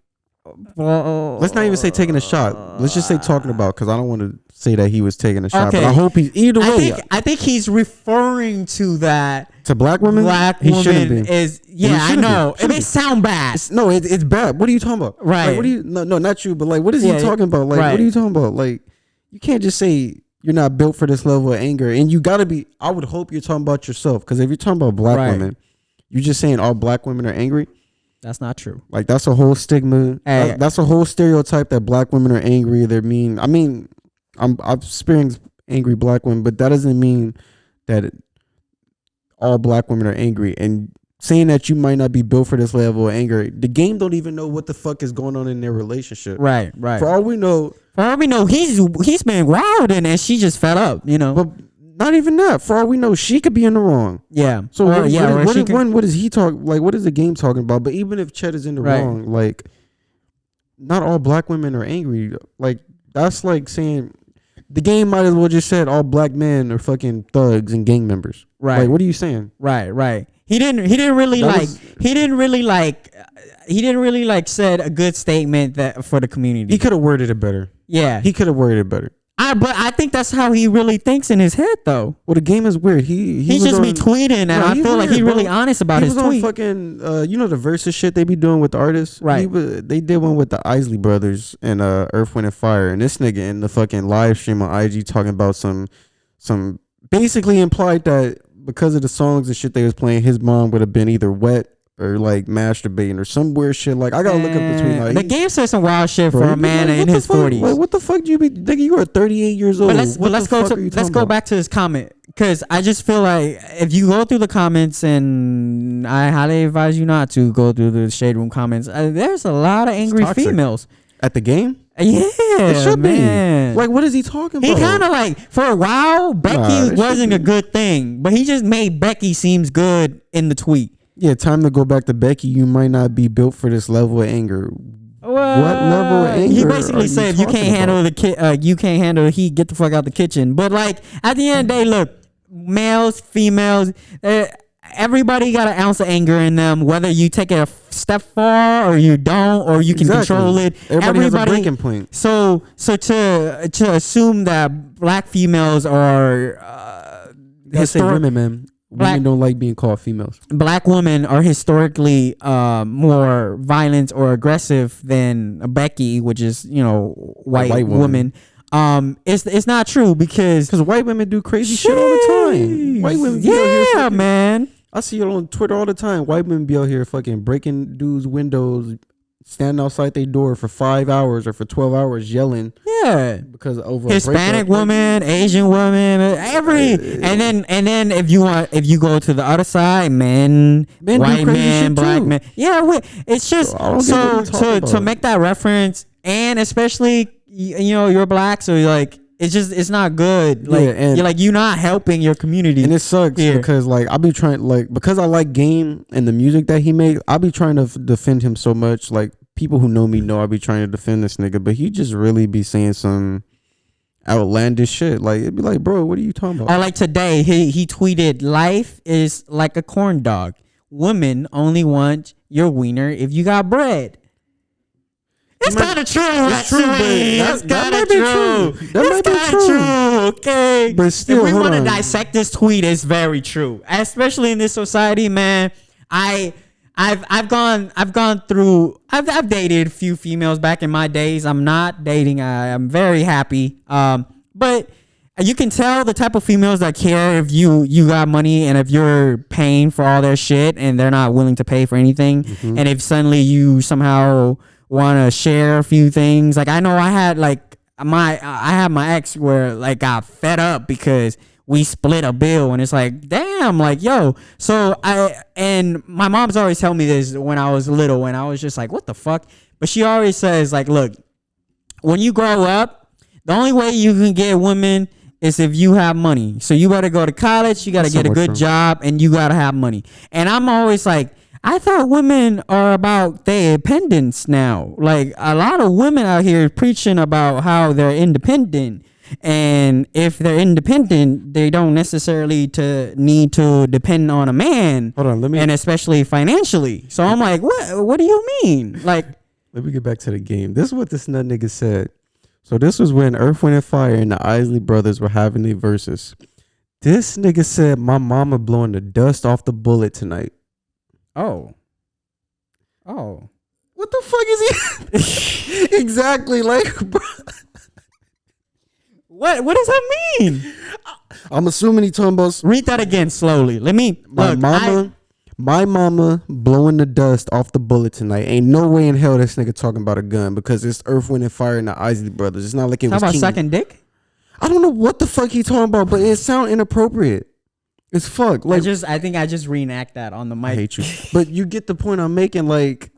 Let's not even say taking a shot. Let's just say talking about, because I don't want to say that he was taking a shot. But I hope he's... Either way. I think he's referring to that... To black women? Black woman is... Yeah, I know. It may sound bad. It's bad. What are you talking about? Right. Like, what are you... No, not you, but like, what is he talking about? Like, what are you talking about? Like, you can't just say you're not built for this level of anger. And you got to be... I would hope you're talking about yourself. Because if you're talking about black women, you're just saying all black women are angry. That's not true. Like, that's a whole stigma. Hey, that's a whole stereotype that black women are angry. They're mean. I mean, I've experienced angry black women, but that doesn't mean that all black women are angry. And saying that you might not be built for this level of anger, the game don't even know what the fuck is going on in their relationship. Right. For all we know, he's been wild and she just fed up, you know. But not even that. For all we know, she could be in the wrong. Yeah. So what is he talking? Like, what is the game talking about? But even if Chet is in the wrong, like, not all black women are angry. Like, that's like saying the game might as well just said all black men are fucking thugs and gang members. Right. Like, what are you saying? Right. He didn't really said a good statement that for the community. He could have worded it better. Yeah. He could have worded it better. But I think that's how he really thinks in his head, though. Well, the game is weird. He just be tweeting, and I feel like he's really honest about his tweet. He was on fucking, you know, the versus shit they be doing with the artists. Right. They did one with the Isley Brothers and Earth, Wind and Fire, and this nigga in the fucking live stream on IG talking about some basically implied that because of the songs and shit they was playing, his mom would have been either wet or like masturbating or some weird shit. Like, I gotta look up the tweet. Like, the game says some wild shit for a man in his 40s. Like, what the fuck do you be? Nigga, you are 38 years old. Let's go back to his comment, because I just feel like if you go through the comments, and I highly advise you not to go through the shade room comments. There's a lot of angry females at the game. Yeah, it should be. Like, what is he talking about? He kind of like, for a while, Becky wasn't a good thing, but he just made Becky seems good in the tweet. Yeah, time to go back to Becky. You might not be built for this level of anger. What level of anger? He basically said, if you can't handle you can't handle the heat, get the fuck out the kitchen. But like, at the end of the day, look, males, females, everybody got an ounce of anger in them. Whether you take it a step far or you don't, or you can control it. Everybody has a breaking point. So to assume that black females are let's say women, man. Women don't like being called females. Black women are historically more violent or aggressive than a Becky, which is, you know, white woman. It's not true, because white women do crazy shit all the time. White women be out here man. I see it on Twitter all the time. White women be out here fucking breaking dudes' windows, standing outside their door for 5 hours or for 12 hours yelling. Yeah, because over Hispanic woman, Asian woman, and then if you go to the other side, men white men, black men. Yeah, it's just so to make that reference, and especially you're black, so like. It's not good. Like, you're not helping your community. And it sucks because like I be trying, like, because I like Game and the music that he made, I be trying to defend him so much. Like, people who know me know I be trying to defend this nigga, but he just really be saying some outlandish shit. Like, it'd be like, bro, what are you talking about? Or like today, he tweeted, "Life is like a corn dog. Women only want your wiener if you got bread." It's kind of true. It's true, but that might be true. That might be true. Okay, but still, if we want to dissect this tweet, it's very true. Especially in this society, man. I've gone through. I've dated a few females back in my days. I'm not dating. I'm very happy. But you can tell the type of females that care if you got money and if you're paying for all their shit and they're not willing to pay for anything. Mm-hmm. And if suddenly you somehow want to share a few things, like I know I had my ex where like got fed up because we split a bill, and it's like, damn, like, yo. So and my mom's always tell me this when I was little, and I was just like, what the fuck? But she always says, like, look, when you grow up, the only way you can get women is if you have money. So you better go to college, you got to get a good job, and you got to have money. And I'm always like, I thought women are about their independence now. Like, a lot of women out here preaching about how they're independent. And if they're independent, they don't necessarily need to depend on a man. Hold on, and especially financially. So I'm like, what do you mean? Like, let me get back to the game. This is what this nut nigga said. So this was when Earth, Wind & Fire and the Isley Brothers were having their verses. This nigga said, my mama blowing the dust off the bullet tonight. Oh. What the fuck is he? Exactly, like, bro. What does that mean? I'm assuming he talking about. Read that again slowly. Let me. My mama blowing the dust off the bullet tonight. Ain't no way in hell this nigga talking about a gun, because it's Earth, Wind & Fire and the Isley Brothers. It's not like it was. Talking about sucking dick? I don't know what the fuck he talking about, but it sound inappropriate. It's fuck. Like, I think I just reenact that on the mic. I hate you. But you get the point I'm making. Like,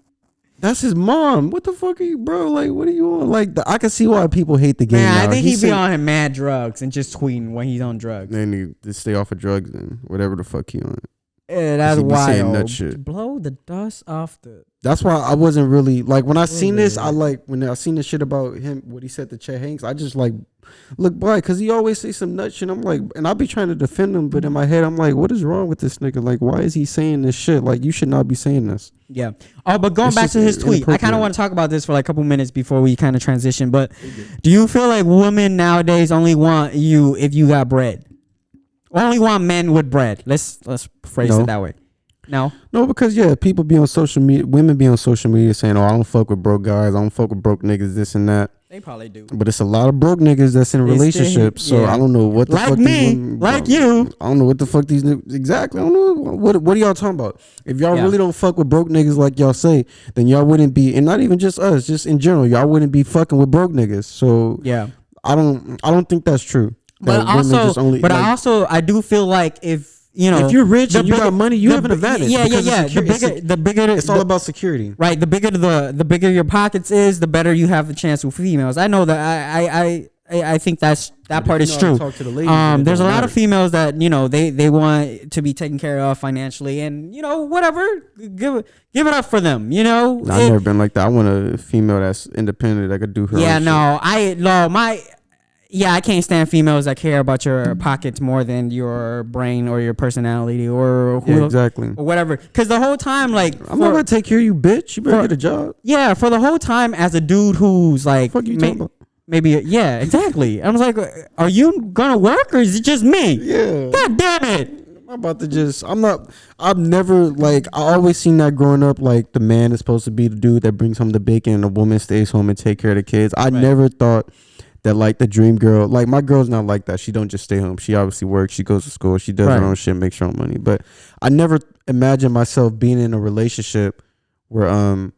that's his mom. What the fuck are you, bro? Like, what are you on? Like, I can see why people hate the game. Man, now. I think he be on him mad drugs and just tweeting when he's on drugs. Then he just stay off of drugs and whatever the fuck he on. Yeah, that's wild. Blow the dust off the. That's why I wasn't really like when I seen this. When I seen this shit about him, what he said to Chet Hanks. I just like look by, because he always say some nut shit. I'm like, and I be trying to defend him, but in my head I'm like, what is wrong with this nigga? Like, why is he saying this shit? Like, you should not be saying this. Yeah. Oh, but going back to his tweet, I kind of want to talk about this for like a couple minutes before we kind of transition. But do you feel like women nowadays only want you if you got bread? Or only want men with bread? Let's phrase it that way. No, because people be on social media. Women be on social media saying, "Oh, I don't fuck with broke guys. I don't fuck with broke niggas. This and that." They probably do. But it's a lot of broke niggas that's in relationships. So I don't know what the fuck. Like me, like you. I don't know what the fuck these niggas exactly. I don't know what are y'all talking about. If y'all really don't fuck with broke niggas like y'all say, then y'all wouldn't be, and not even just us, just in general, y'all wouldn't be fucking with broke niggas. So I don't think that's true. But also, I do feel like if you're rich and you got money, you have an advantage. Yeah. The bigger it's all about security, right? The bigger your pockets is, the better you have the chance with females. I know that I think that part is true. There's a lot of females that they want to be taken care of financially, and whatever, give it up for them. I've never been like that. I want a female that's independent that could do her. I can't stand females that care about your pockets more than your brain or your personality or exactly or whatever. Because the whole time, like, I'm not gonna take care of you, bitch. You better get a job. Yeah, for the whole time, as a dude who's like, fuck you talking about? Maybe exactly. I was like, are you gonna work or is it just me? Yeah. God damn it. I've never, like, I always seen that growing up, like, the man is supposed to be the dude that brings home the bacon and the woman stays home and take care of the kids. I never thought that, like, the dream girl, like, my girl's not like that. She don't just stay home. She obviously works. She goes to school. She does her own shit, makes her own money. But I never imagined myself being in a relationship where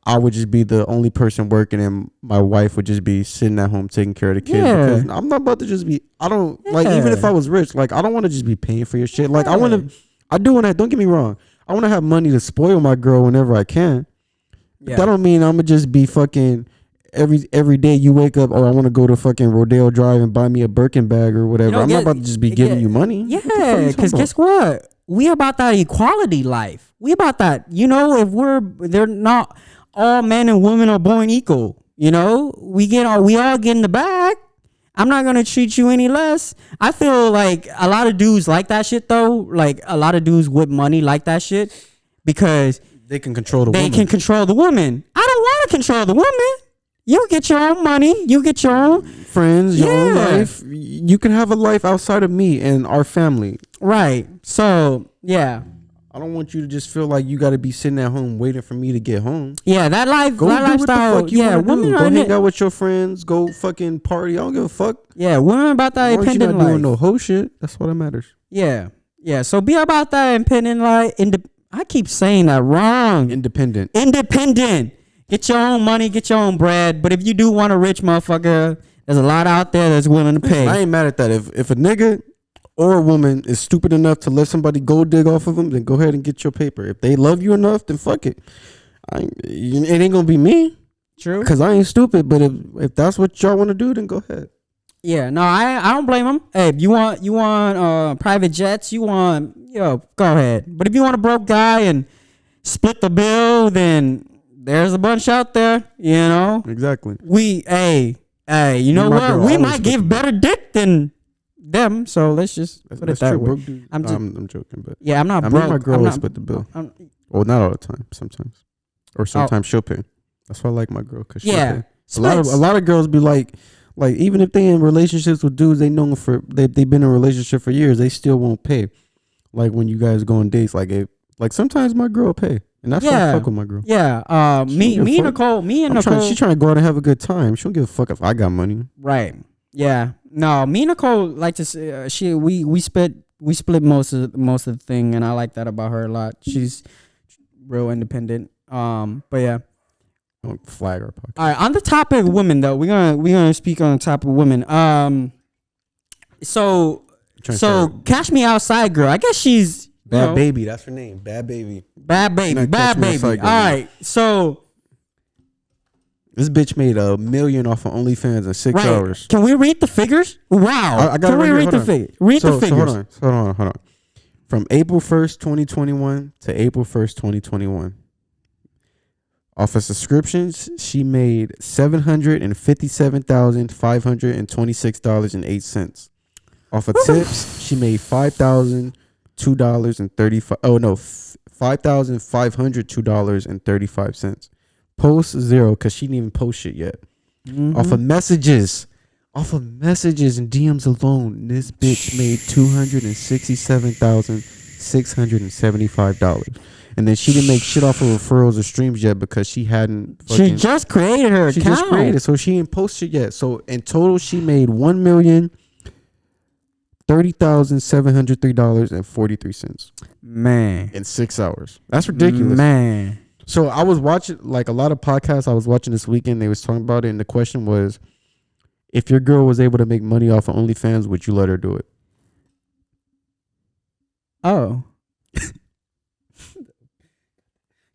I would just be the only person working, and my wife would just be sitting at home taking care of the kids. Yeah. Because I'm not about to just be. I don't like, even if I was rich, like I don't want to just be paying for your shit. Like I want to. I do want to. Don't get me wrong. I want to have money to spoil my girl whenever I can. But that don't mean I'm gonna just be fucking every day. You wake up, I want to go to fucking Rodeo Drive and buy me a Birkin bag or whatever. I'm not about to just be giving you money. Yeah, because guess what? We about that equality life. We about that. You know, they're not all men and women are born equal. You know, we all get in the bag. I'm not gonna treat you any less. I feel like a lot of dudes like that shit though. Like a lot of dudes with money like that shit because they can control the woman. They can control the woman. I don't want to control the woman. You get your own money. You get your own friends, your own life. You can have a life outside of me and our family. Right. So, yeah. I don't want you to just feel like you got to be sitting at home waiting for me to get home. Yeah, that lifestyle. Women go hang out with your friends. Go fucking party. I don't give a fuck. Yeah, women about that independent life. You're not doing no hoe shit. That's what matters. Yeah. Yeah. So be about that independent life. I keep saying that wrong. Independent. Get your own money, get your own bread. But if you do want a rich motherfucker, there's a lot out there that's willing to pay. I ain't mad at that. If a nigga or a woman is stupid enough to let somebody gold dig off of them, then go ahead and get your paper. If they love you enough, then fuck it. It ain't gonna be me. True. Because I ain't stupid. But if that's what y'all want to do, then go ahead. Yeah, no, I don't blame them. Hey, if you want private jets, go ahead. But if you want a broke guy and split the bill, then there's a bunch out there, you know. Exactly. Hey, you know what? We might give better dick than them, so let's just put it that way. I'm joking, but yeah, I'm not broke. My girl will split the bill. Well, not all the time. Sometimes, or sometimes she'll pay. That's why I like my girl, because she'll pay. A lot of girls be like even if they in relationships with dudes they've been in a relationship for years, they still won't pay. Like when you guys go on dates, like sometimes my girl will pay. And that's why I fuck with my girl. Yeah. Me and Nicole. She trying to go out and have a good time. She don't give a fuck if I got money. Right. Yeah. No, me and Nicole like to say, we split most of the thing, and I like that about her a lot. She's real independent. But yeah. Don't flag our podcast. All right. On the topic of women, though, we're gonna speak on the topic of women. So Cash Me Outside girl. I guess she's. Bhad Bhabie, that's her name. Bhad Bhabie. All right, so this bitch made $1 million off of OnlyFans in 6 hours. Can we read the figures? Wow. Can we read the figures? Read the figures. Hold on. From April 1st, 2021 to April 1st, 2021. Off of subscriptions, she made $757,526.08. Off of tips, she made $5,502.35. Post 0 because she didn't even post shit yet. Mm-hmm. Off of messages and DMs alone, this bitch made $267,675. And then she didn't make shit off of referrals or streams yet because she hadn't. She just created her account. So she didn't post shit yet. So in total, she made $1,030,703.43. Man. In 6 hours. That's ridiculous. Man. So I was watching like a lot of podcasts I was watching this weekend. They was talking about it. And the question was, if your girl was able to make money off of OnlyFans, would you let her do it? Oh.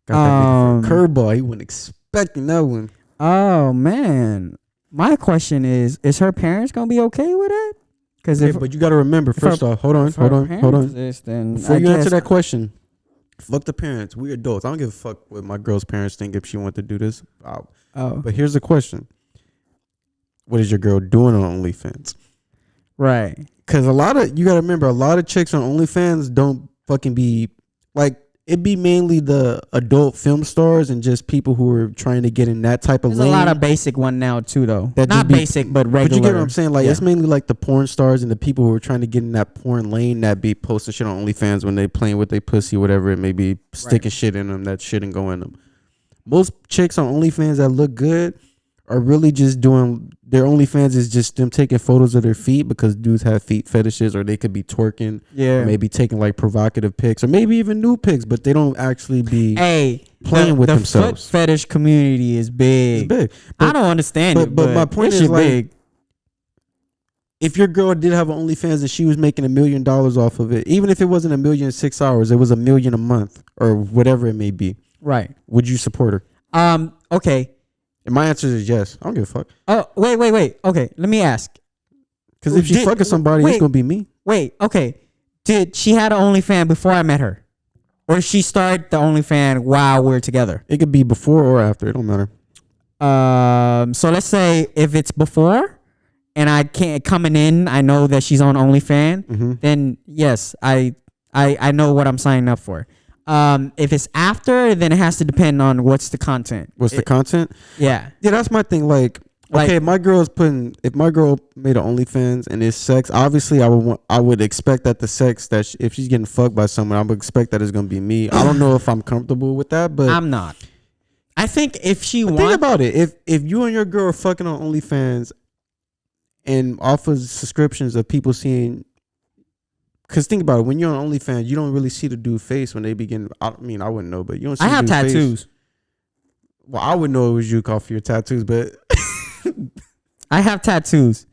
Got that curveball. He wasn't expecting that one. Oh, man. My question is her parents going to be okay with it? But you got to remember, first off, hold on. Before you answer that question, fuck the parents. We adults. I don't give a fuck what my girl's parents think if she want to do this. But here's the question. What is your girl doing on OnlyFans? Right. Because you got to remember, a lot of chicks on OnlyFans don't fucking be, like, it'd be mainly the adult film stars and just people who are trying to get in that type of lane. There's a lot of basic one now too, though. Not basic, but regular. But you get what I'm saying? Like, it's mainly like the porn stars and the people who are trying to get in that porn lane that be posting shit on OnlyFans when they playing with their pussy, whatever it may be, sticking shit in them that shouldn't go in them. Most chicks on OnlyFans that look good are really just doing their OnlyFans is just them taking photos of their feet because dudes have feet fetishes, or they could be twerking, or maybe taking like provocative pics, or maybe even nude pics, but they don't actually be playing with themselves. The foot fetish community is big. It's big. I don't understand it, but my point is like, if your girl did have an OnlyFans and she was making $1 million off of it, even if it wasn't $1 million in 6 hours, it was $1 million a month or whatever it may be. Right. Would you support her? Okay. And my answer is yes. I don't give a fuck. Oh, wait. Okay, let me ask. Because if she's fucking somebody, it's gonna be me. Wait. Okay. Did she had an OnlyFans before I met her, or she started the OnlyFans while we're together? It could be before or after. It don't matter. So let's say if it's before, and I can't coming in, I know that she's on OnlyFans. Then yes, I know what I'm signing up for. If it's after, then it has to depend on what's the content. The content? Yeah, that's my thing. Like, okay, if my girl made an OnlyFans and it's sex, obviously I would expect that the sex that if she's getting fucked by someone, I would expect that it's gonna be me. I don't know if I'm comfortable with that, but I'm not. I think if she wants, think about it. If you and your girl are fucking on OnlyFans and offers subscriptions of people seeing. Because think about it, when you're on OnlyFans, you don't really see the dude's face when they begin. I mean, I wouldn't know, but you don't see. I have tattoos. Face. Well, I would know it was you off your tattoos, but I have tattoos.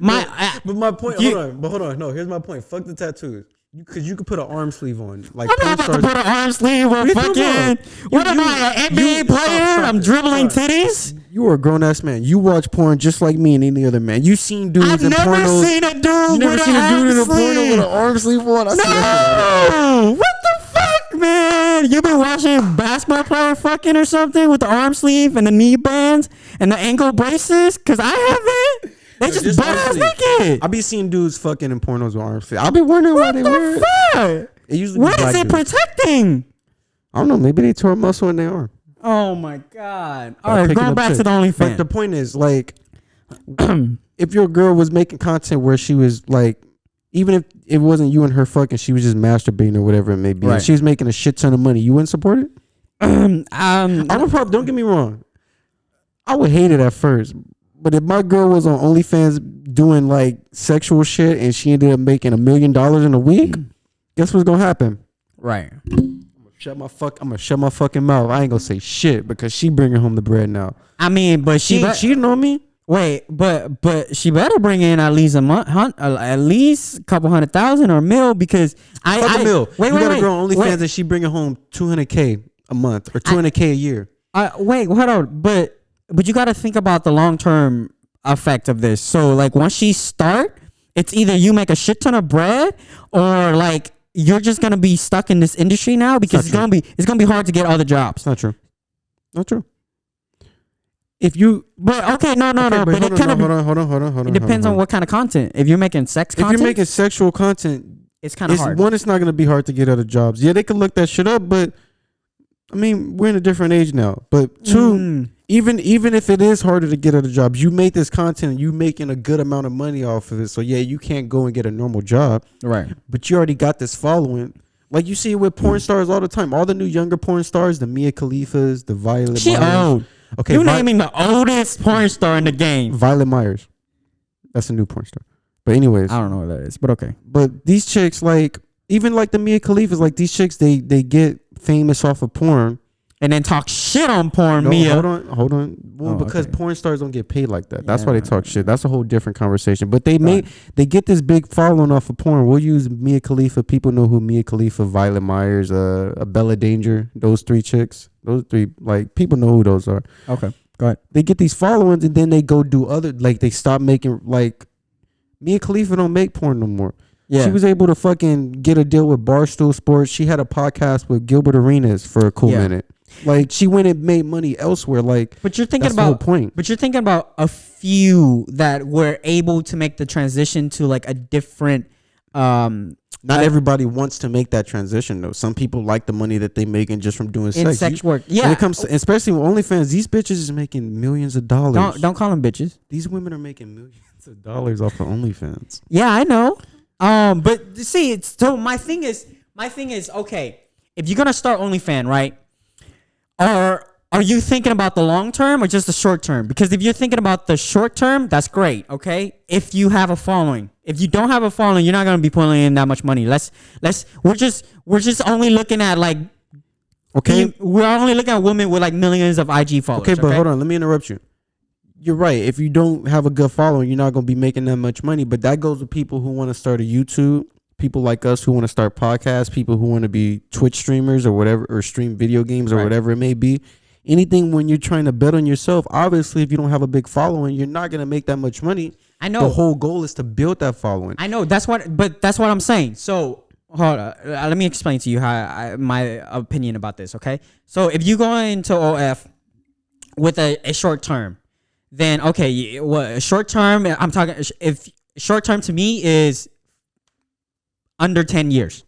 But my point. Hold on. No, here's my point. Fuck the tattoos. Because you could put an arm sleeve on. Like, I'm not about to put an arm sleeve on fucking. What am I, an NBA player? I'm dribbling titties? You are a grown ass man. You watch porn just like me and any other man. You seen dudes in pornos. I've never seen a dude with an porno with an arm sleeve on. No! What the fuck, man? You been watching basketball player fucking or something with the arm sleeve and the knee bands and the ankle braces? Because I haven't. They just butt ass naked. I be seeing dudes fucking in pornos with arms. I be wondering why they wear it. Fuck? It usually what is it protecting? I don't know. Maybe they tore a muscle in their arm. Oh my god! All right, going back to the OnlyFans. But the point is, like, if your girl was making content where she was like, even if it wasn't you and her fucking, she was just masturbating or whatever it may be, and she was making a shit ton of money, you wouldn't support it? Don't get me wrong. I would hate it at first. But if my girl was on OnlyFans doing like sexual shit and she ended up making $1 million in a week, guess what's gonna happen? Right. I'm gonna shut my fucking mouth. I ain't gonna say shit because she bringing home the bread now. I mean, but she cheating on me. Wait, but she better bring in at least at least a couple 100,000 or $1 million because $1 million. Wait, you got a girl on OnlyFans and she bringing home $200K a month or $200K a year. Wait, hold on, but you got to think about the long-term effect of this. So, like, once she start, it's either you make a shit ton of bread or, like, you're just going to be stuck in this industry now because it's going to be hard to get other jobs. It's not true. But okay, no. But it kind of hold on. It depends on what kind of content. If you're making sex content, if you're making sexual content, it's kind of hard. One, it's not going to be hard to get other jobs. Yeah, they can look that shit up, but I mean, we're in a different age now. But two, even if it is harder to get other jobs, you make this content, you making a good amount of money off of it. So yeah, you can't go and get a normal job, right? But you already got this following. Like you see it with porn stars all the time. All the new younger porn stars, the Mia Khalifas, the Violet. She old. Okay, you naming the oldest porn star in the game. Violet Myers. That's a new porn star. But anyways, I don't know what that is, but okay. But these chicks, like even like the Mia Khalifas, like these chicks, they get famous off of porn and then talk shit on porn. No, Mia, hold on. Well, because porn stars don't get paid like that. That's why they talk shit. That's a whole different conversation. But they get this big following off of porn. We'll use Mia Khalifa. People know who Mia Khalifa, Violet Myers, Bella Danger. Those three chicks. Those three, like people know who those are. Okay, go ahead. They get these followings and then they go do other. Like they stop making like Mia Khalifa don't make porn no more. Yeah. She was able to fucking get a deal with Barstool Sports. She had a podcast with Gilbert Arenas for a cool minute. Like she went and made money elsewhere. Like, but you're thinking about the whole point. But you're thinking about a few that were able to make the transition to like a different. Not everybody wants to make that transition though. Some people like the money that they making just from doing sex work. Yeah, when it comes to, especially with OnlyFans, these bitches is making millions of dollars. Don't call them bitches. These women are making millions of dollars off of OnlyFans. Yeah, I know. But see, my thing is okay. If you're gonna start OnlyFans, right? Or are you thinking about the long term or just the short term? Because if you're thinking about the short term, that's great. Okay. If you have a following, if you don't have a following, you're not going to be pulling in that much money. We're just only looking at like, okay. We're only looking at women with like millions of IG followers. Okay. But hold on. Let me interrupt you. You're right. If you don't have a good following, you're not going to be making that much money. But that goes with people who want to start a YouTube, people like us who want to start podcasts, people who want to be Twitch streamers or whatever, or stream video games or whatever it may be. Anything when you're trying to bet on yourself, obviously, if you don't have a big following, you're not going to make that much money. I know. The whole goal is to build that following. I know. That's what I'm saying. So hold on. Let me explain to you how my opinion about this. Okay. So if you go into OF with a short term, then okay, what short term? I'm talking. If short term to me is under 10 years,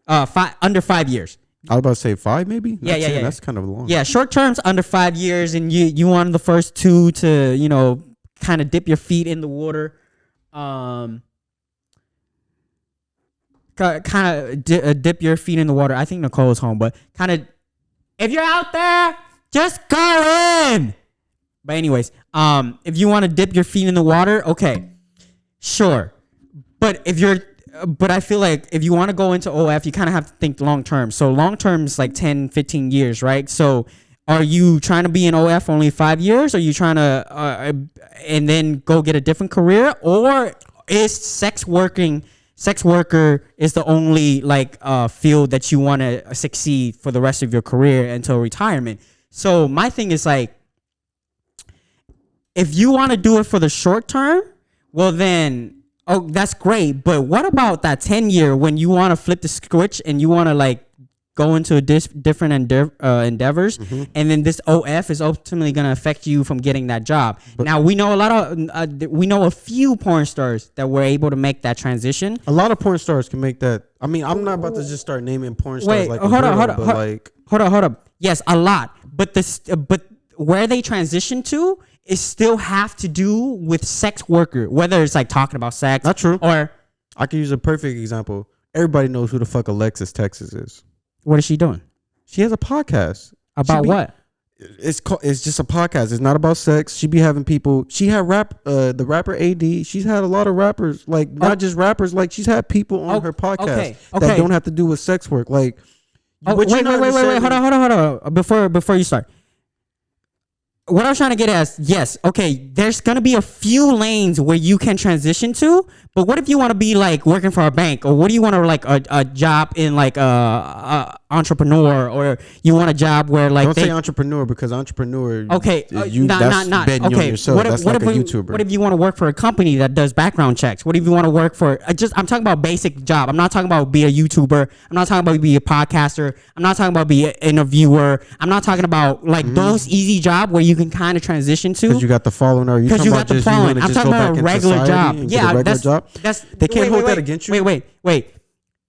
under 5 years. I was about to say 5, maybe. Yeah. That's kind of long. Yeah, short term's under 5 years, and you want the first 2 to kind of dip your feet in the water, kind of dip your feet in the water. I think Nicole's home, but kind of, if you're out there, just go in. But anyways, if you want to dip your feet in the water, okay, sure. But I feel like if you want to go into OF, you kind of have to think long term. So long term is like 10, 15 years, right? So are you trying to be in OF for only 5 years? Or are you trying to and then go get a different career? Or is sex worker is the only like field that you want to succeed for the rest of your career until retirement? So my thing is like, if you want to do it for the short term, well then, oh, that's great. But what about that 10-year when you want to flip the switch and you want to like go into different endeavors, and then this OF is ultimately going to affect you from getting that job. But now we know we know a few porn stars that were able to make that transition. A lot of porn stars can make that. I mean, I'm not about to just start naming porn stars. Wait, hold up. Yes, a lot. But where they transition to is still have to do with sex worker, whether it's like talking about sex. Not true. Or I could use a perfect example. Everybody knows who the fuck Alexis Texas is. What is she doing? She has a podcast. About what? It's just a podcast. It's not about sex. She be having people. She had the rapper AD. She's had a lot of rappers, like not just rappers. Like she's had people on her podcast that don't have to do with sex work. Like, wait. Hold on. Before you start. What I was trying to get at is, yes, okay, there's going to be a few lanes where you can transition to, but what if you want to be like working for a bank, or what do you want to like a job in like entrepreneur, or you want a job where like don't say entrepreneur, because entrepreneur not betting on yourself. That's like a YouTuber. What if you want to work for a company that does background checks? What if you want to work for I'm talking about basic job. I'm not talking about be a YouTuber. I'm not talking about be a podcaster. I'm not talking about be an interviewer. I'm not talking about like those easy job where you can kind of transition to because you got the following. Or because you got the following. I'm talking about a regular job. Yeah, they can't hold that against you. Wait.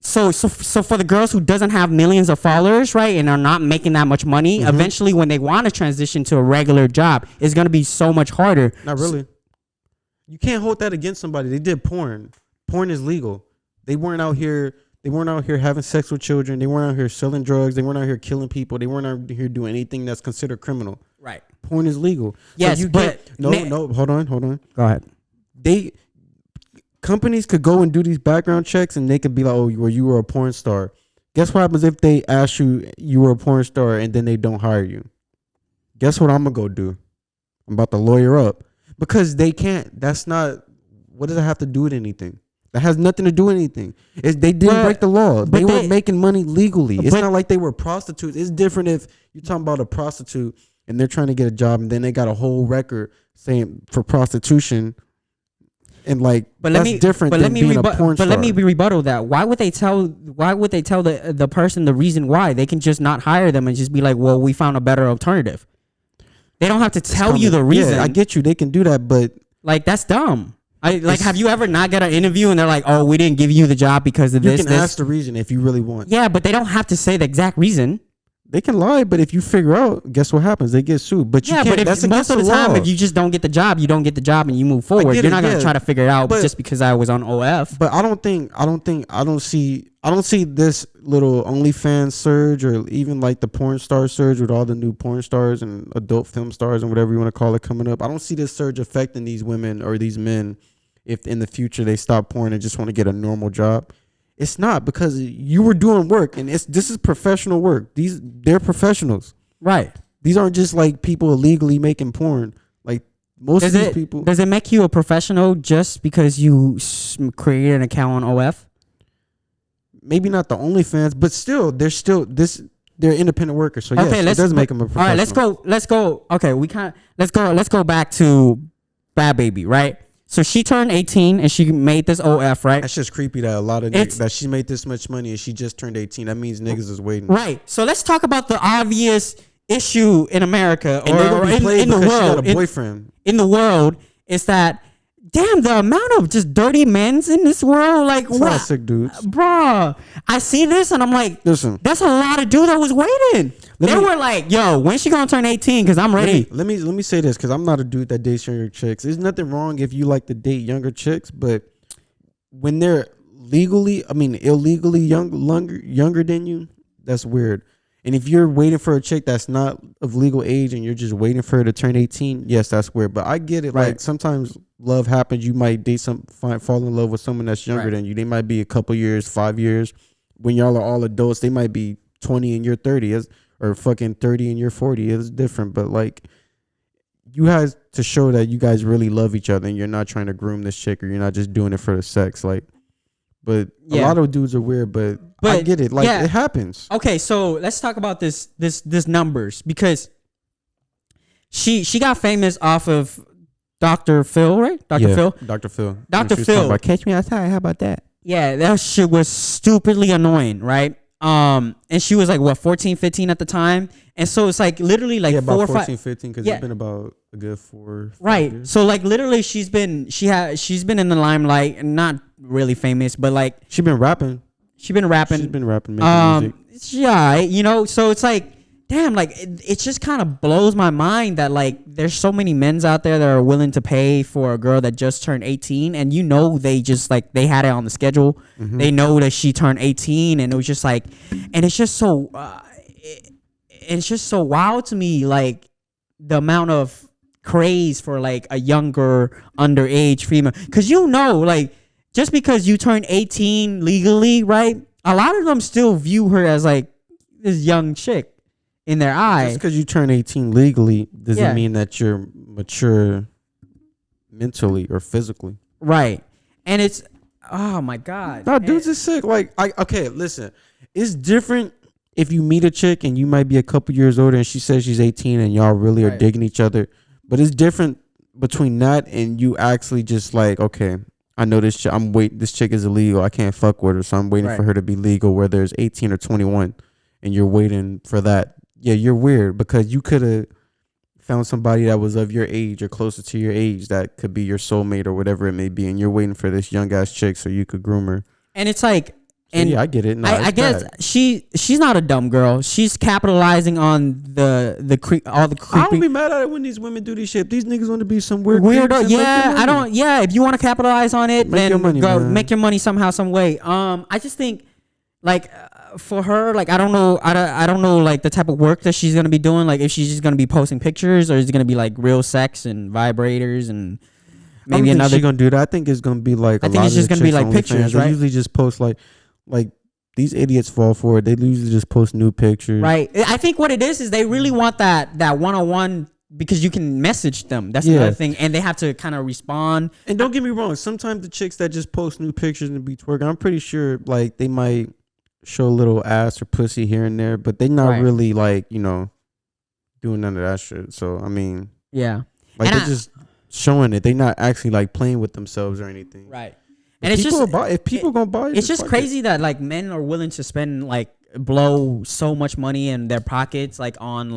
So for the girls who doesn't have millions of followers, right, and are not making that much money, eventually when they want to transition to a regular job, it's going to be so much harder. Not really. You can't hold that against somebody. They did porn. Porn is legal. They weren't out here having sex with children. They weren't out here selling drugs. They weren't out here killing people. They weren't out here doing anything that's considered criminal. Right. Porn is legal. Yes, so hold on. Go ahead. Companies could go and do these background checks, and they could be like, "Oh, you were a porn star." Guess what happens if they ask you were a porn star and then they don't hire you? Guess what I'm gonna go do? I'm about to lawyer up because they can't. That's not. What does it have to do with anything? That has nothing to do with anything. They didn't break the law. They were making money legally. It's not like they were prostitutes. It's different if you're talking about a prostitute and they're trying to get a job and then they got a whole record saying for prostitution. And like, that's different than being a porn star. But let me rebuttal that. Why would they tell the person the reason why? They can just not hire them and just be like, well, we found a better alternative. They don't have to tell you the reason. Yeah, I get you. They can do that, but like, that's dumb. Have you ever not got an interview and they're like, oh, we didn't give you the job because of this? You can ask the reason if you really want. Yeah, but they don't have to say the exact reason. They can lie, but if you figure out, guess what happens? They get sued. But you can't. But That's most of the time, law. if you just don't get the job, you don't get the job, and you move forward. You're not gonna try to figure it out just because I was on OF. But I don't see this little OnlyFans surge, or even like the porn star surge with all the new porn stars and adult film stars and whatever you want to call it coming up. I don't see this surge affecting these women or these men if in the future they stop porn and just want to get a normal job. It's not, because you were doing work, and this is professional work. They're professionals, right? These aren't just like people illegally making porn. Like most of these people. Does it make you a professional just because you created an account on OF? Maybe not the OnlyFans, but still, they're independent workers. So yes, it does make them a professional. All right, let's go. Okay, let's go back to Bhad Bhabie, right? So she turned 18 and she made this OF, right? That's just creepy that a lot of niggas, that she made this much money and she just turned 18. That means niggas is waiting. Right. So let's talk about the obvious issue in America, and or in the world. She got a boyfriend. In the world, is that damn the amount of just dirty men's in this world. Like, what? Toxic dudes, bruh. I see this and I'm like, listen, that's a lot of dudes that was waiting. They were like, yo, when she gonna turn 18? Because I'm ready. Let me say this, because I'm not a dude that dates younger chicks. There's nothing wrong if you like to date younger chicks, but when they're illegally younger than you, that's weird. And if you're waiting for a chick that's not of legal age and you're just waiting for her to turn 18, yes, that's weird. But I get it. Right. Like sometimes love happens. You might date fall in love with someone that's younger than you. They might be a couple years, 5 years. When y'all are all adults, they might be 20 and you're 30, or fucking 30 and you're 40. It's different. But like, you have to show that you guys really love each other and you're not trying to groom this chick, or you're not just doing it for the sex. Like, but a lot of dudes are weird, but I get it. Like, it happens. Okay, so let's talk about this numbers, because she got famous off of Dr. Phil, right? Dr. Phil. Dr. Phil. Dr. Phil. About Catch Me Outside. How about that? Yeah, that shit was stupidly annoying, right? And she was like, what, 14, 15 at the time? And so it's like literally like about 4 or 5. 14, 15, because it's been about a good 4 right years. So like literally she's been in the limelight, and not really famous, but like she's been rapping, making music. Yeah, you know, so it's like, damn, like it just kind of blows my mind that like there's so many men's out there that are willing to pay for a girl that just turned 18, and you know, they just like, they had it on the schedule. Mm-hmm. They know that she turned 18, and it was just like, and it's just so it's just so wild to me, like the amount of craze for like a younger underage female, because you know, like just because you turn 18 legally, right, a lot of them still view her as like this young chick in their eyes. Just because you turn 18 legally doesn't mean that you're mature mentally or physically. Right. And it's, oh my God. No, dudes is sick. Like, okay, listen. It's different if you meet a chick and you might be a couple years older and she says she's 18 and y'all really are digging each other. But it's different between that and you actually just like, okay, I know this chick, this chick is illegal. I can't fuck with her, so I'm waiting for her to be legal, whether it's 18 or 21, and you're waiting for that. Yeah, you're weird, because you could have found somebody that was of your age or closer to your age that could be your soulmate or whatever it may be, and you're waiting for this young ass chick so you could groom her. And it's like, and yeah, I get it. No, I guess she's not a dumb girl. She's capitalizing on all the creepy. I don't be mad at it when these women do this shit. These niggas want to be some weirdo. Yeah, I don't. Yeah, if you want to capitalize on it, then make your money somehow, some way. I just think, like, for her, like, I don't know, I don't know, like, the type of work that she's gonna be doing. Like, if she's just gonna be posting pictures, or is it gonna be like real sex and vibrators and maybe another. She's gonna do that. I think it's gonna be like. I think it's just gonna be like pictures, right? They usually just post like these idiots fall for it. They usually just post new pictures. Right. I think what it is they really want that one-on-one, because you can message them. That's another thing. And they have to kind of respond. And don't get me wrong, sometimes the chicks that just post new pictures and be twerking, I'm pretty sure like they might show a little ass or pussy here and there, but they're not really like, you know, doing none of that shit. So I mean, yeah. Like, they're just showing it. They're not actually like playing with themselves or anything. Right. And it's just, if people gonna buy it, it's just crazy that like men are willing to spend, like, blow so much money in their pockets, like on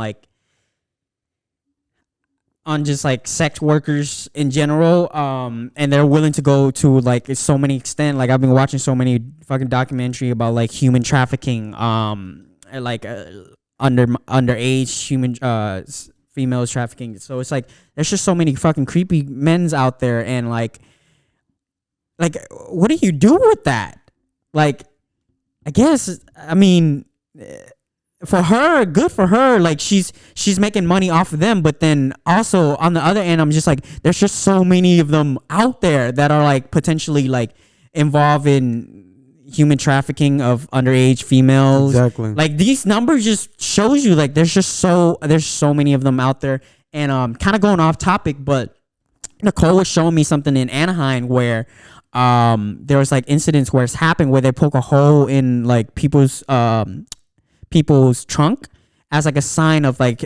just like sex workers in general, and they're willing to go to like so many extent. Like, I've been watching so many fucking documentary about like human trafficking, like underage females trafficking. So it's like there's just so many fucking creepy men's out there, and like what do you do with that? Like, I guess, I mean, for her, good for her. Like she's making money off of them, but then also on the other end, I'm just like, there's just so many of them out there that are like potentially like involved in human trafficking of underage females. Exactly. Like these numbers just shows you like there's so many of them out there. And kind of going off topic, but Nicole was showing me something in Anaheim where there was like incidents where it's happened where they poke a hole in like people's trunk as like a sign of like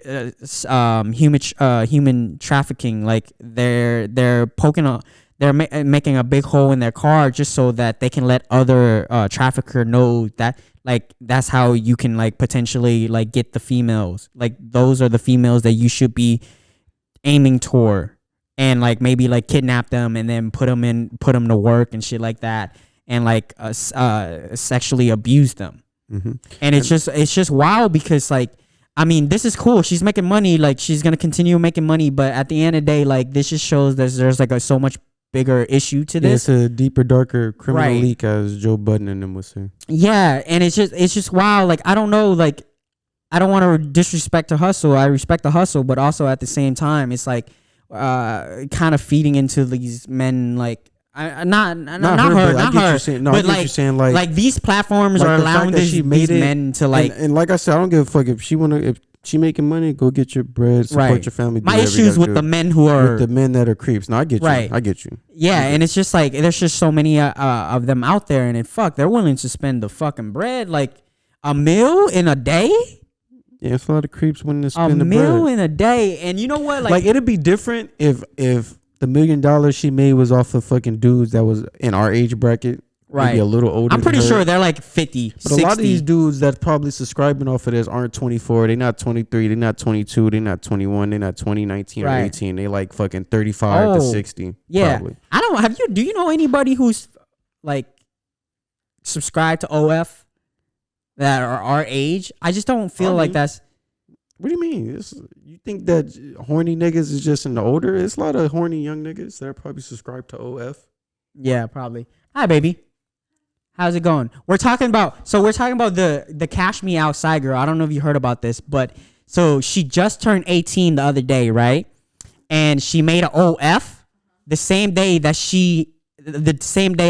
human trafficking. Like they're poking making a big hole in their car just so that they can let other trafficker know that like that's how you can like potentially like get the females. Like those are the females that you should be aiming toward, and like maybe like kidnap them and then put them to work and shit like that, and like sexually abuse them. Mm-hmm. And it's just wild because like, I mean, this is cool. She's making money. Like she's gonna continue making money, but at the end of the day, like this just shows that there's like so much bigger issue to this. It's a deeper, darker criminal leak, as Joe Budden and them would say. Yeah, and it's just wild. Like I don't know, like I don't want to disrespect the hustle. I respect the hustle, but also at the same time, it's like kind of feeding into these men. Like not her, but like these platforms are allowing these men to like. And like I said, I don't give a fuck if she making money, go get your bread, support your family. My issues with the men who are with the men that are creeps. No, I get you. I get you. Yeah, and it's just like there's just so many of them out there, and they're willing to spend the fucking bread, like a meal in a day. Yeah, it's a lot of creeps willing to spend the bread. A meal in a day, and you know what? Like it'd be different if the $1 million she made was off of fucking dudes that was in our age bracket. Maybe a little older. I'm pretty sure they're like 50, but 60. A lot of these dudes that probably subscribing off of this aren't 24. They're not 23. They're not 22. They're not 21. They're not 20, 19, or 18. They like fucking 35 to 60. Yeah. Probably. Do you know anybody who's like subscribed to OF that are our age? I just don't feel like that's. What do you mean? You think that horny niggas is just in the older? It's a lot of horny young niggas that are probably subscribed to OF. Yeah, probably. Hi, baby. How's it going? We're talking about the Cash Me Outside girl. I don't know if you heard about this, but so she just turned 18 the other day, right? And she made an OF the same day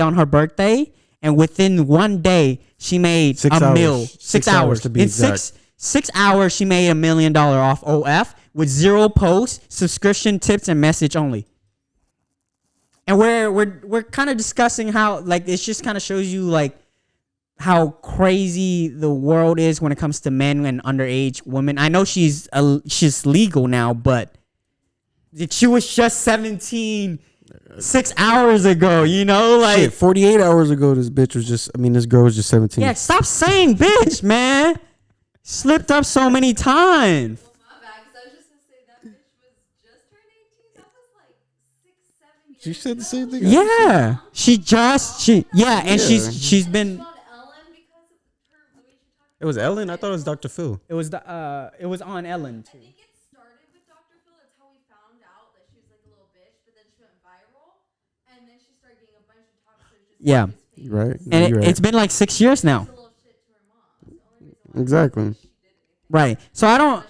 on her birthday, and within one day she made 6 a hours. mil. 6 hours to be exact. 6 hours she made $1 million off OF with 0 posts, subscription, tips, and message only. And we're kind of discussing how like it just kind of shows you like how crazy the world is when it comes to men and underage women. I know she's legal now, but she was just 17 6 hours ago. You know, like shit, 48 hours ago. This girl was just 17. Yeah, stop saying bitch, man. Slipped up so many times. She said the same thing. Yeah, and she's been. It was Ellen. I thought it was Dr. Phil. It was on Ellen too. I think it started with Dr. Phil. That's how we found out that she was like a little bitch, but then she went viral, and then she started getting a bunch of talks. Right. And it's been like 6 years now. Exactly. Right. So I don't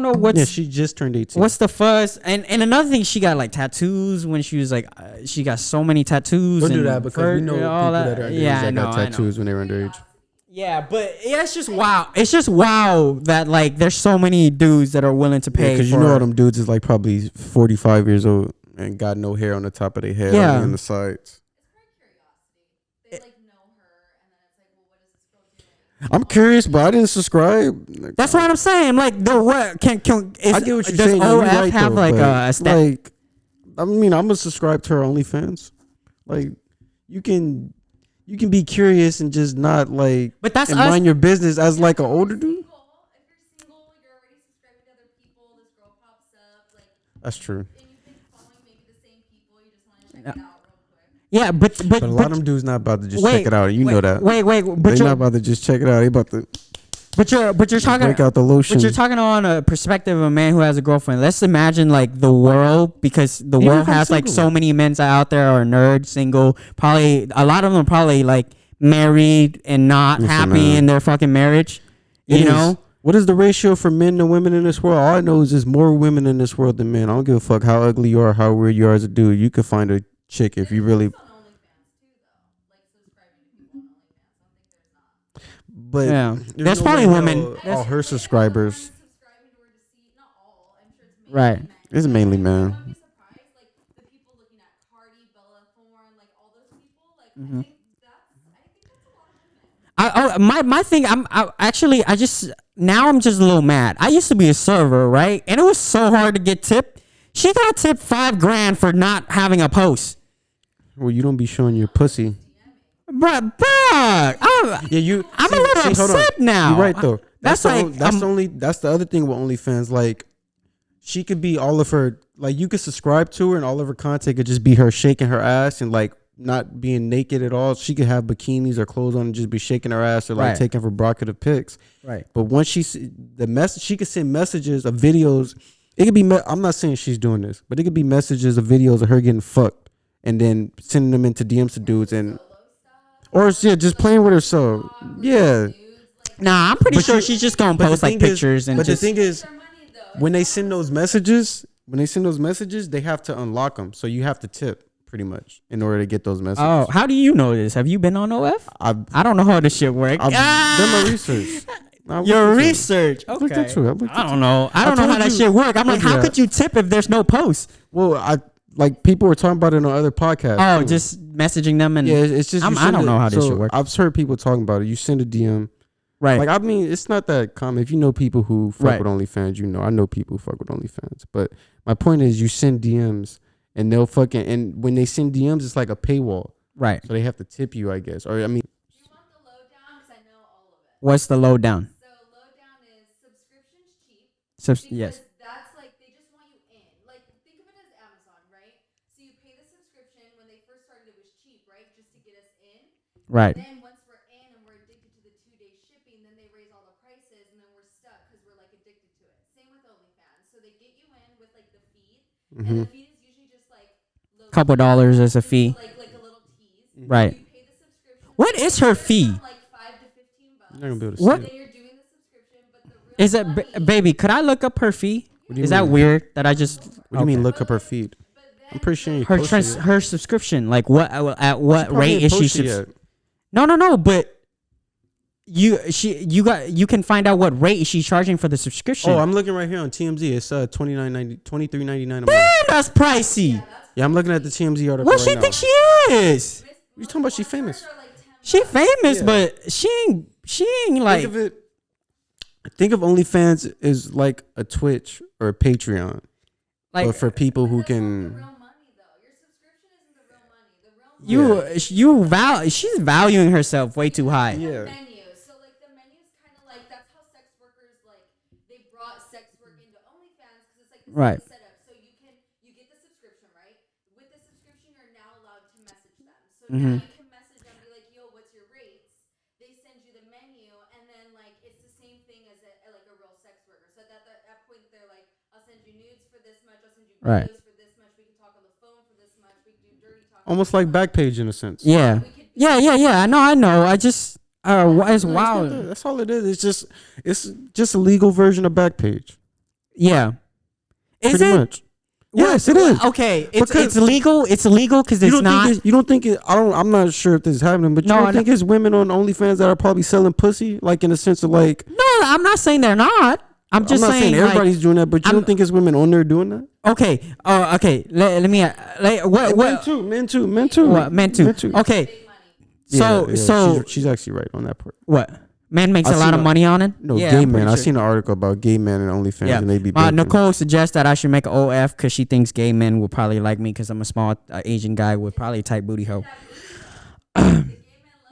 know what's. Yeah, she just turned 18. What's the fuzz? And another thing, she got like tattoos when she was like, she got so many tattoos. Don't do that because we know people that are underage that got tattoos when they were underage. Yeah, but it's just wow. It's just wow that like there's so many dudes that are willing to pay. Because you know all them dudes is like probably 45 years old and got no hair on the top of their head, only on the sides. I'm curious, but I didn't subscribe. That's what I'm saying. Like I get what you're saying. Does OF have like a step? Like, I mean, I'm gonna subscribe to her OnlyFans. Like, you can be curious and just not like. But that's mind your business as like an older dude. If you're single, you're already subscribing to other people. This girl pops up, like. That's true. And you've been following maybe the same people. You just want to check it out. Yeah, but a lot of them dudes not about to just check it out. You know that. Wait, but they're not about to just check it out. They about to. But you're talking break out the lotion. But you're talking on a perspective of a man who has a girlfriend. Let's imagine like the world, because the world has like so many men out there are nerds, single. Probably a lot of them are probably like married and not happy in their fucking marriage. You know? What is the ratio for men to women in this world? All I know is there's more women in this world than men. I don't give a fuck how ugly you are, how weird you are as a dude. You could find a chick if you really. But yeah, there's probably women. All her subscribers. Right. It's mainly men. Mm-hmm. My thing. I'm just a little mad. I used to be a server, right? And it was so hard to get tipped. She got tipped $5,000 for not having a post. Well, you don't be showing your pussy. Bruh, I'm a little upset now. You're right though. That's the other thing with OnlyFans. Like, she could be all of her, like, you could subscribe to her and all of her content could just be her shaking her ass and like not being naked at all. She could have bikinis or clothes on and just be shaking her ass or like taking provocative pics. Right. But once she could send messages of videos. It could be. I'm not saying she's doing this, but it could be messages of videos of her getting fucked and then sending them into DMs to dudes or just playing with herself. Yeah. Nah, I'm pretty sure she's just gonna post like pictures and. But the thing is, when they send those messages, they have to unlock them. So you have to tip pretty much in order to get those messages. Oh, how do you know this? Have you been on OF? I don't know how this shit works. I've done my research. Your research. Okay. I don't know. I don't know how that shit work. I'm like, how could you tip if there's no post? Well, people were talking about it on other podcasts. Oh, too. Just messaging them and it's just. I don't know how this shit work. I've heard people talking about it. You send a DM. Right. Like, I mean, it's not that common. If you know people who fuck with OnlyFans, you know. I know people who fuck with OnlyFans. But my point is, you send DMs and they'll and when they send DMs, it's like a paywall. Right. So they have to tip you, I guess. Or, I mean. Do you want the lowdown? Because I know all of it. What's the lowdown? So lowdown is subscriptions cheap. Yes. That's like, they just want you in. Like, think of it as Amazon, right? So you pay the subscription. When they first started, it was cheap, right? Just to get us in. Right. Then once we're in and we're addicted to the 2-day shipping, then they raise all the prices and then we're stuck because we're like addicted to it. Same with OnlyFans. So they get you in with like the feed, and the feed is usually just like couple dollars as a fee. Like a little tease. Right. You pay the subscription. What is her fee? Like $5 to $15. You're not gonna be able to what? see it. You're doing the subscription, but the real Is it baby? Could I look up her fee? Is that weird that I just? What do you mean look up her feed? I'm pretty sure you her subscription. Like what? At what rate is she? No. But you can find out what rate she's charging for the subscription. Oh, I'm looking right here on TMZ. It's $23.99 a month. Damn, that's pricey. Yeah, I'm looking at the TMZ article. What she think she is? You talking about she famous? She famous, but she ain't like. Think of OnlyFans as like a Twitch or a Patreon, like, but for people who can. She's valuing herself way too high. Yeah. So like the menu is kind of like, that's how sex workers, like, they brought sex work into OnlyFans because it's like the same setup. So you get the subscription, right? With the subscription, you're now allowed to message them. So now you can message them, be like, yo, what's your rates? They send you the menu, and then like it's the same thing as like a real sex worker. So at that point, they're like, I'll send you nudes for this much. I'll send you videos for this much. We can talk on the phone for this much. We can do dirty talk. Almost like Backpage in a sense. Yeah. I know. I just it's wild. That's all it is. It's just a legal version of Backpage. Yeah. Is Pretty it? much. Yes, it is. Okay, it's legal. It's illegal because it's not. You don't think it? I'm not sure if this is happening, but you don't think it's women on OnlyFans that are probably selling pussy, like in the sense of like. No, I'm not saying they're not. I'm just not saying everybody's doing that, but you don't think it's women on there doing that? Okay. Okay. Let me. What? Men too. What? Men too. Okay. So she's actually right on that part. What? Men makes a lot of money on it? No, gay men. I seen an article about gay men and OnlyFans, and they be Nicole suggests that I should make an OF because she thinks gay men will probably like me because I'm a small Asian guy with probably tight booty hole.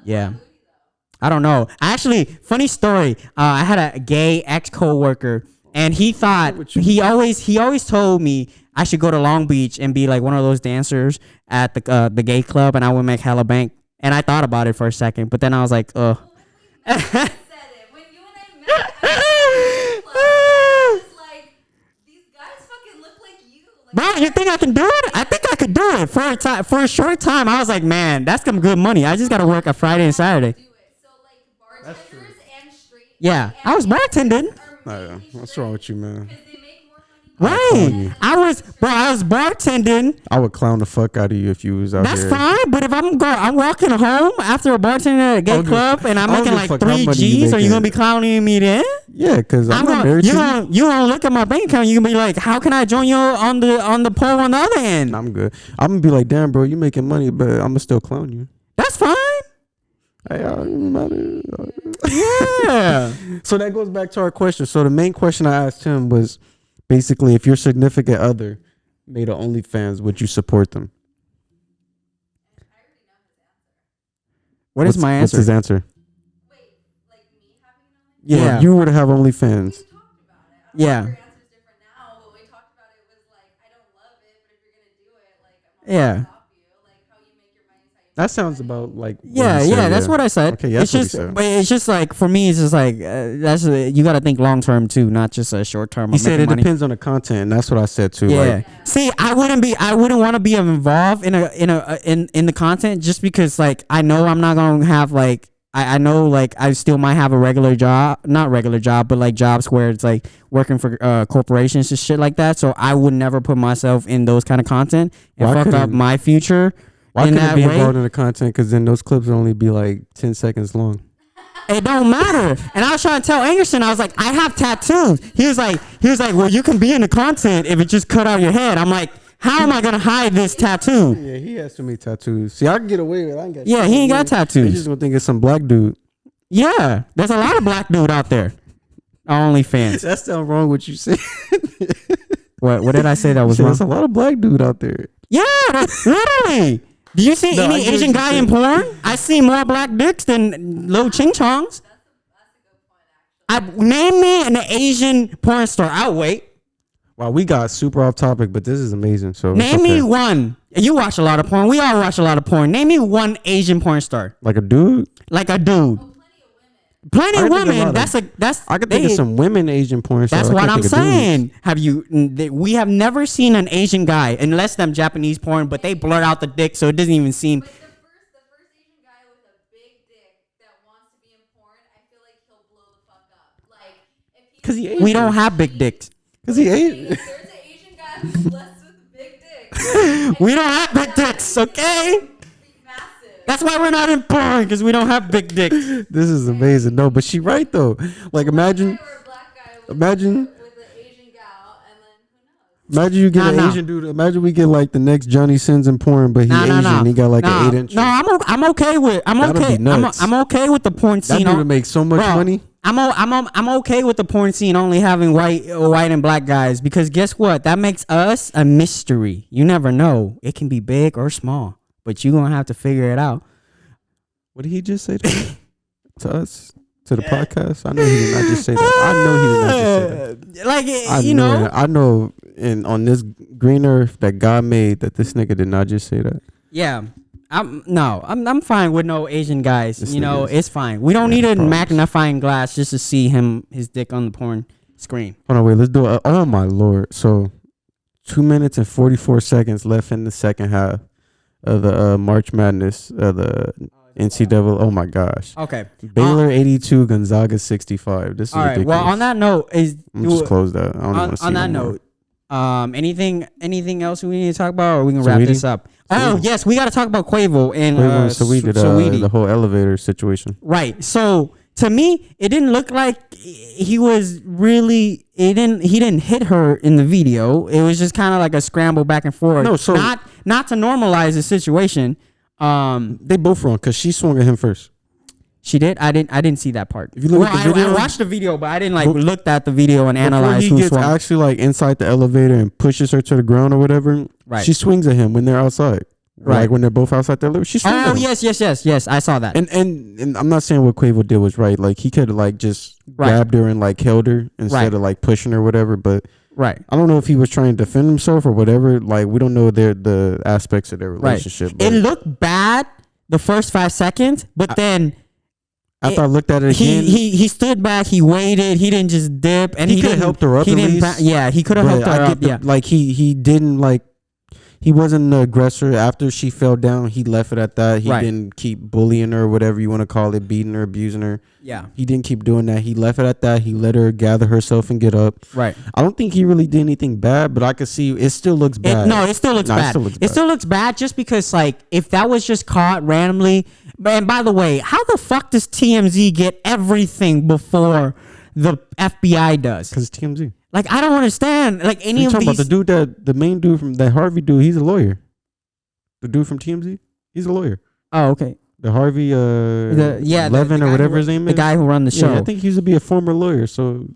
Yeah. I don't know. Actually, funny story. I had a gay ex-coworker, and he thought he always told me I should go to Long Beach and be like one of those dancers at the gay club, and I would make hella bank. And I thought about it for a second, but then I was like, ugh. When you and I met, Bro, you think I can do it? I think I could do it for a time. For a short time, I was like, man, that's some good money. I just gotta work a Friday and Saturday. So like bartenders and straight. Yeah, I was bartending. What's wrong with you, man? Because they make more money. Right. I was bartending. I would clown the fuck out of you if you was out That's here. fine, but if I'm walking home after a bartending at a gay club and I'm making like 3 G's, are you gonna be clowning me then? Yeah, because I'm not married to you. You gonna look at my bank account, you gonna be like, how can I join you on the pole on the other end? I'm good. I'm gonna be like, damn, bro, you making money, but I'm gonna still clown you. That's fine. Hey, Yeah. So that goes back to our question. So the main question I asked him was basically, if your significant other made an OnlyFans, would you support them? What's my answer? What's his answer? Wait, like me having an Yeah. If you were to have OnlyFans. We talked about it. Yeah. Your answer is different now, but we talked about it was like, I don't love it, but if you're gonna do it, like I'm not gonna stop you. Like how you make your money is how you That sounds about like Yeah, that's what I said. Okay, that's it's just, but it's just like for me, it's just like you got to think long term too, not just a short term. He said it depends on the content, and that's what I said too. Yeah. Like, See, I wouldn't want to be involved in the content just because like I know I'm not gonna have like I know like I still might have a regular job, not regular job, but like jobs where it's like working for corporations and shit like that. So I would never put myself in those kind of content and fuck up my future. Why couldn't I be involved in the content? Because then those clips would only be like 10 seconds long. It don't matter. And I was trying to tell Engerson, I was like, I have tattoos. He was like, well, you can be in the content if it just cut out your head. I'm like, how am I gonna hide this tattoo? Yeah, he has too many tattoos. See, I can get away with it. I ain't got Yeah, he ain't got tattoos. They just gonna think it's some black dude. Yeah, there's a lot of black dude out there. OnlyFans. That's not wrong what you said. What did I say that was wrong? There's a lot of black dude out there. Yeah, literally. Do you see any Asian guy in porn? I see more black dicks than little ching chongs. Name me an Asian porn star. I'll wait. Wow, we got super off topic, but this is amazing. So name me one. You watch a lot of porn. We all watch a lot of porn. Name me one Asian porn star. Like a dude? Like a dude. Plenty of women. That's I could think of some women Asian porn stars. That's what I'm saying. We have never seen an Asian guy, unless them Japanese porn, but they blur out the dick, so it doesn't even seem. But the first Asian guy with a big dick that wants to be in porn, I feel like he'll blow the fuck up. Like if he we don't have big dicks. Because he Asian. If there's an Asian guy who's blessed with a big dick, we don't have big dicks, okay? massive. That's why we're not in porn, because we don't have big dicks. This is amazing. No, but she right though. Like imagine With an Asian gal, and then who knows? Imagine you get an Asian dude. Imagine we get like the next Johnny Sins in porn, but he's Asian. And he got like an 8-inch. No, I'm okay with. I'm okay with the porn scene. That dude would make so much money. I'm okay with the porn scene only having white and black guys, because guess what? That makes us a mystery. You never know. It can be big or small, but you're gonna have to figure it out. What did he just say to us? To the podcast? I know he did not just say that. I know he did not just say that. Like, I know on this green earth that God made, that this nigga did not just say that. Yeah. I'm fine with no Asian guys. It's fine. We don't need a magnifying glass just to see his dick on the porn screen. Hold on, wait. Let's do it. Oh my Lord. So 2 minutes and 44 seconds left in the second half of the March Madness of the NCAA. Oh my gosh. Okay. Baylor 82, Gonzaga 65. This is all right. ridiculous. Well, on that note, just close that. I don't want to see on that no note. Anything else we need to talk about, or we can wrap this up? Oh yes, we got to talk about Quavo and Saweetie, the whole elevator situation. Right. So to me, it didn't look like he was really. He didn't hit her in the video. It was just kind of like a scramble back and forth. No, so not to normalize the situation. They both wrong because she swung at him first. She did. I didn't see that part. If you look at the video, I watched the video, but I didn't looked at the video and analyze who he gets swung. actually like inside the elevator and pushes her to the ground or whatever. Right. She swings at him when they're outside. Right. Like when they're both outside the elevator. She swings at him. Yes. I saw that. And I'm not saying what Quavo did was right. Like he could have like just grabbed her and like held her instead of like pushing her or whatever. But I don't know if he was trying to defend himself or whatever. Like we don't know the aspects of their relationship. Right. It looked bad the first 5 seconds, but then After I looked at it again, he stood back, he waited, he didn't just dip, and he could have helped her up. He at didn't. least, He could have helped her up. Yeah, like he didn't like. He wasn't the aggressor. After she fell down, he left it at that. He didn't keep bullying her, whatever you want to call it, beating her, abusing her. Yeah. He didn't keep doing that. He left it at that. He let her gather herself and get up. Right. I don't think he really did anything bad, but I could see it still looks bad. It still looks bad. It still looks bad just because, like, if that was just caught randomly. And by the way, how the fuck does TMZ get everything before the FBI does? Because it's TMZ. Like, I don't understand. Like, any of these. About the main dude from that Harvey dude, he's a lawyer. The dude from TMZ, he's a lawyer. Oh, okay. The Harvey, Levin or whatever his name is. The guy who run the show. Yeah, I think he used to be a former lawyer. So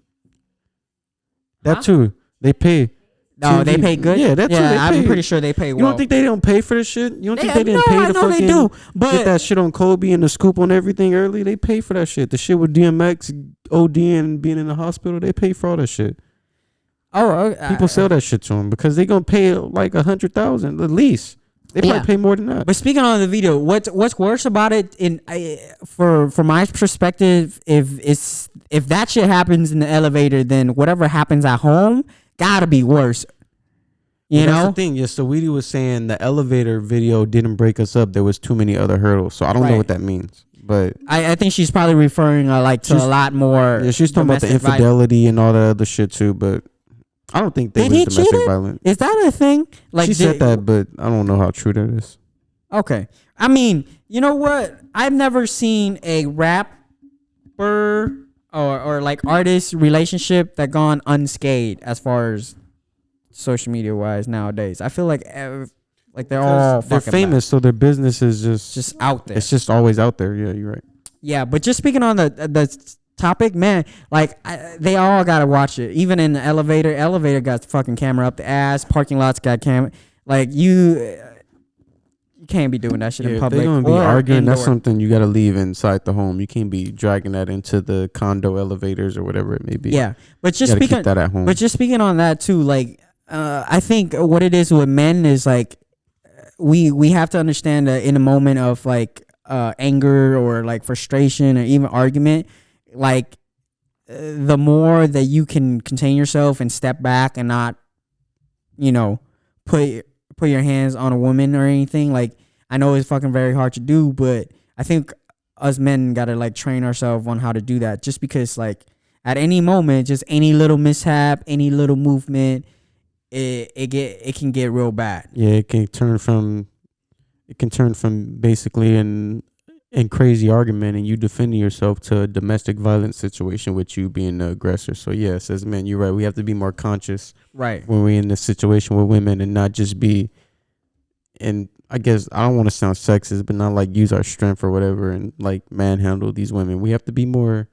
that too, they pay. No, they pay good. Yeah, that's I'm pretty sure they pay well. You don't think they don't pay for this shit? You don't think they didn't pay to fucking they do, but get that shit on Kobe and the scoop on everything early? They pay for that shit. The shit with DMX, ODing and being in the hospital, they pay for all that shit. People sell that shit to them because they gonna pay like $100,000 at least. They probably pay more than that. But speaking on the video, what's worse about it from my perspective, if that shit happens in the elevator, then whatever happens at home gotta be worse. You know, that's the thing. Yeah, so Weedy was saying the elevator video didn't break us up. There was too many other hurdles. So I don't know what that means. But I think she's probably referring to a lot more. Yeah, she's talking about the infidelity and all that other shit too. But I don't think they was domestic violence. Is that a thing? Like, she said that, but I don't know how true that is. Okay. I mean, you know what? I've never seen a rapper or like artist relationship that gone unscathed as far as social media wise nowadays. I feel like they're all they're fucking famous, bad. So their business is just out there. It's just always out there. Yeah, you're right. Yeah, but just speaking on the topic, man, like they all gotta watch it. Even in the elevator got the fucking camera up the ass. Parking lots got camera. Like you can't be doing that shit in public. They're gonna be arguing. Indoor. That's something you gotta leave inside the home. You can't be dragging that into the condo elevators or whatever it may be. Yeah, but just keep that at home. But just speaking on that too, like I think what it is with men is like we have to understand that in a moment of like anger or like frustration or even argument, like the more that you can contain yourself and step back and not, you know, put your hands on a woman or anything. Like, I know it's fucking very hard to do, but I think us men gotta like train ourselves on how to do that. Just because like at any moment, just any little mishap, any little movement, it can get real bad. Yeah, it can turn from basically an crazy argument and you defending yourself to a domestic violence situation with you being the aggressor. So yes, as men, you're right. We have to be more conscious, right, when we're in this situation with women and not just be. And I guess I don't want to sound sexist, but not like use our strength or whatever and like manhandle these women. We have to be more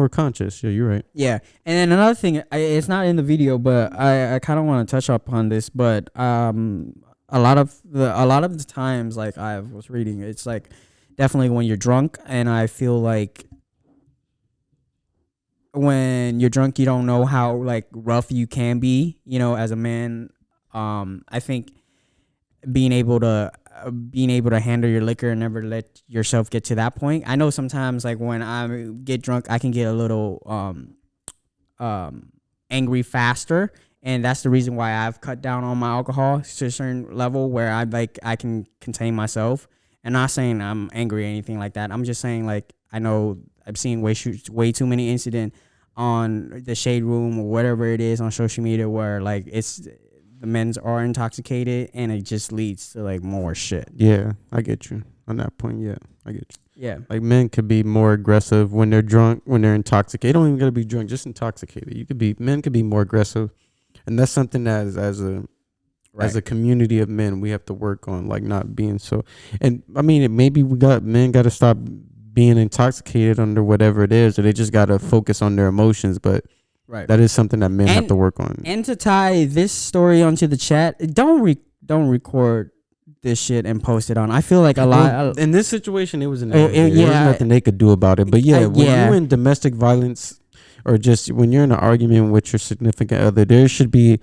conscious. Yeah, you're right. Yeah, and then another thing, it's not in the video, but I kind of want to touch up on this. But a lot of the times, like I was reading, it's like definitely when you're drunk, and I feel like when you're drunk, you don't know how like rough you can be, you know, as a man. I think being able to handle your liquor and never let yourself get to that point. I know sometimes like when I get drunk, I can get a little angry faster, and that's the reason why I've cut down on my alcohol to a certain level where I can contain myself. And not saying I'm angry or anything like that. I'm just saying like I know I've seen way too many incidents on the Shade Room or whatever it is on social media where like the men's are intoxicated and it just leads to like more shit. Yeah, I get you on that point. Yeah, I get you. Yeah, like men could be more aggressive when they're drunk, when they're intoxicated. They don't even gotta be drunk, just intoxicated. Men could be more aggressive, and that's something that as a community of men we have to work on, like not being so. And I mean, maybe men got to stop being intoxicated under whatever it is, or they just got to focus on their emotions. But that is something that men have to work on. And to tie this story onto the chat, don't record this shit and post it on. I feel like a lot in this situation, it was there was nothing they could do about it. But when you're in domestic violence, or just when you're in an argument with your significant other, there should be,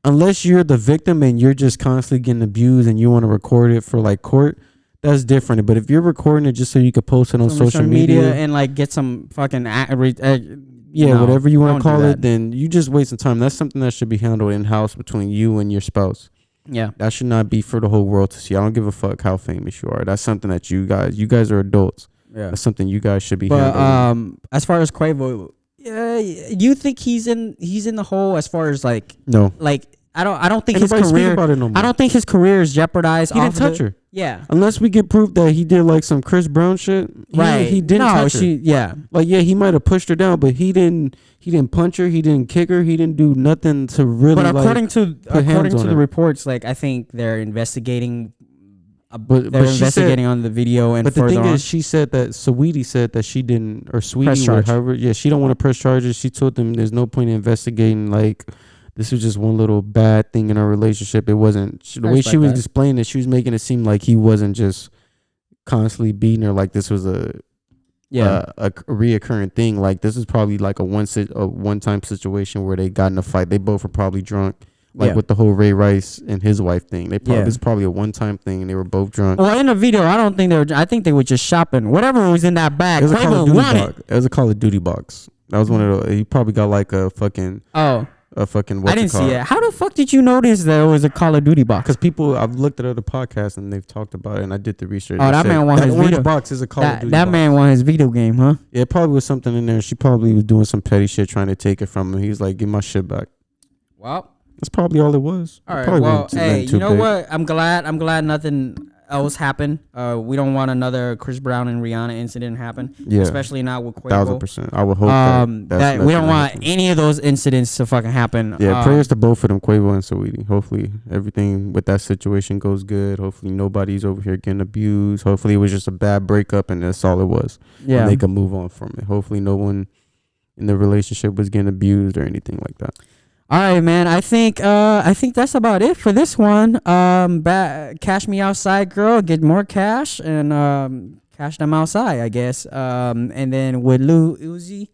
unless you're the victim and you're just constantly getting abused and you want to record it for like court, that's different. But if you're recording it just so you could post it on social media and like get some fucking whatever you want to call it, then you just wasting time. That's something that should be handled in house between you and your spouse. Yeah, that should not be for the whole world to see. I don't give a fuck how famous you are. That's something that you guys are adults. Yeah, that's something you guys should be handling. As far as Quavo, you think he's in the hole as far as like no, like I don't think his career. I don't think his career is jeopardized. He didn't touch her. Yeah, unless we get proof that he did like some Chris Brown shit. Right, he didn't touch her. Yeah, like he might have pushed her down, but he didn't punch her. He didn't kick her. He didn't do nothing to really. But according to the reports, like I think they're investigating. They're investigating on the video and. But the thing is, she said that Saweetie said that she didn't, or Sweetie, or however. Yeah, she don't want to press charges. She told them there's no point in investigating. Like this was just one little bad thing in our relationship. It wasn't the way she was explaining it. She was making it seem like he wasn't just constantly beating her. Like this was a reoccurring thing. Like this is probably like a one-time situation where they got in a fight. They both were probably drunk. Like with the whole Ray Rice and his wife thing. This is probably a one-time thing and they were both drunk. Well, in the video, I think they were just shopping. Whatever was in that bag, it was a Call of Duty box. It was a Call of Duty box. That was one of the, he probably got like a fucking I didn't see it. How the fuck did you notice that it was a Call of Duty box? Because I've looked at other podcasts and they've talked about it, and I did the research. Oh, that man wanted his video box is a Call of Duty that box. man wanted his video game, huh? Yeah, it probably was something in there. She probably was doing some petty shit trying to take it from him. He's like, "Give my shit back." Well, that's probably all it was. All right. Well, hey, you know what? I'm glad nothing else happened. We don't want another Chris Brown and Rihanna incident happen. Yeah. Especially not with Quavo. 1,000%. I would hope that we don't want any of those incidents to fucking happen. Yeah. Prayers to both of them, Quavo and Saweetie. Hopefully everything with that situation goes good. Hopefully nobody's over here getting abused. Hopefully it was just a bad breakup and that's all it was. Yeah. And they can move on from it. Hopefully no one in the relationship was getting abused or anything like that. All right, man. I think that's about it for this one. Cash me outside, girl. Get more cash and cash them outside, I guess. And then with Lil Uzi,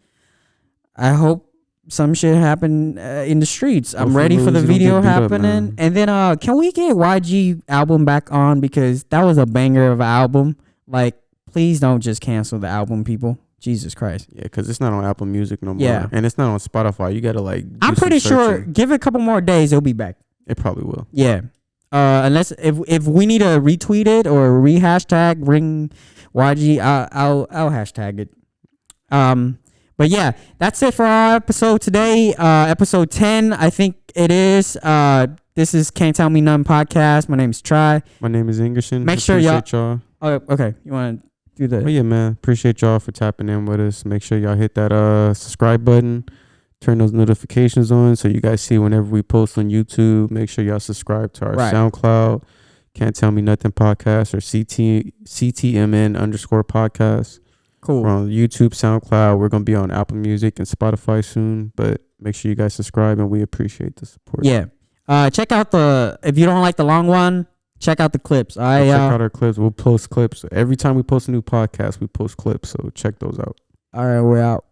I hope some shit happen in the streets. I'm ready for the video happening. And then can we get YG album back on, because that was a banger of an album. Like, please don't just cancel the album, people. Jesus Christ. Yeah, because it's not on Apple Music no more. Yeah. And it's not on Spotify. You got to like I'm pretty sure, give it a couple more days, it'll be back. It probably will. Yeah. Unless if we need to retweet it or re-hashtag bring YG, I'll hashtag it. But yeah, that's it for our episode today. Episode 10, I think it is. This is Can't Tell Me None podcast. My name is Try. My name is Engerson. Make sure y'all. Oh, okay. You want to do that? Oh yeah, man. Appreciate y'all for tapping in with us. Make sure y'all hit that subscribe button. Turn those notifications on so you guys see whenever we post on YouTube. Make sure y'all subscribe to our SoundCloud, Can't Tell Me Nothing podcast, or CTMN _ podcast. Cool. We're on YouTube, SoundCloud. We're going to be on Apple Music and Spotify soon, but make sure you guys subscribe and we appreciate the support. Yeah. Check out if you don't like the long one, check out the clips. Check out our clips. We'll post clips. Every time we post a new podcast, we post clips. So check those out. All right, we're out.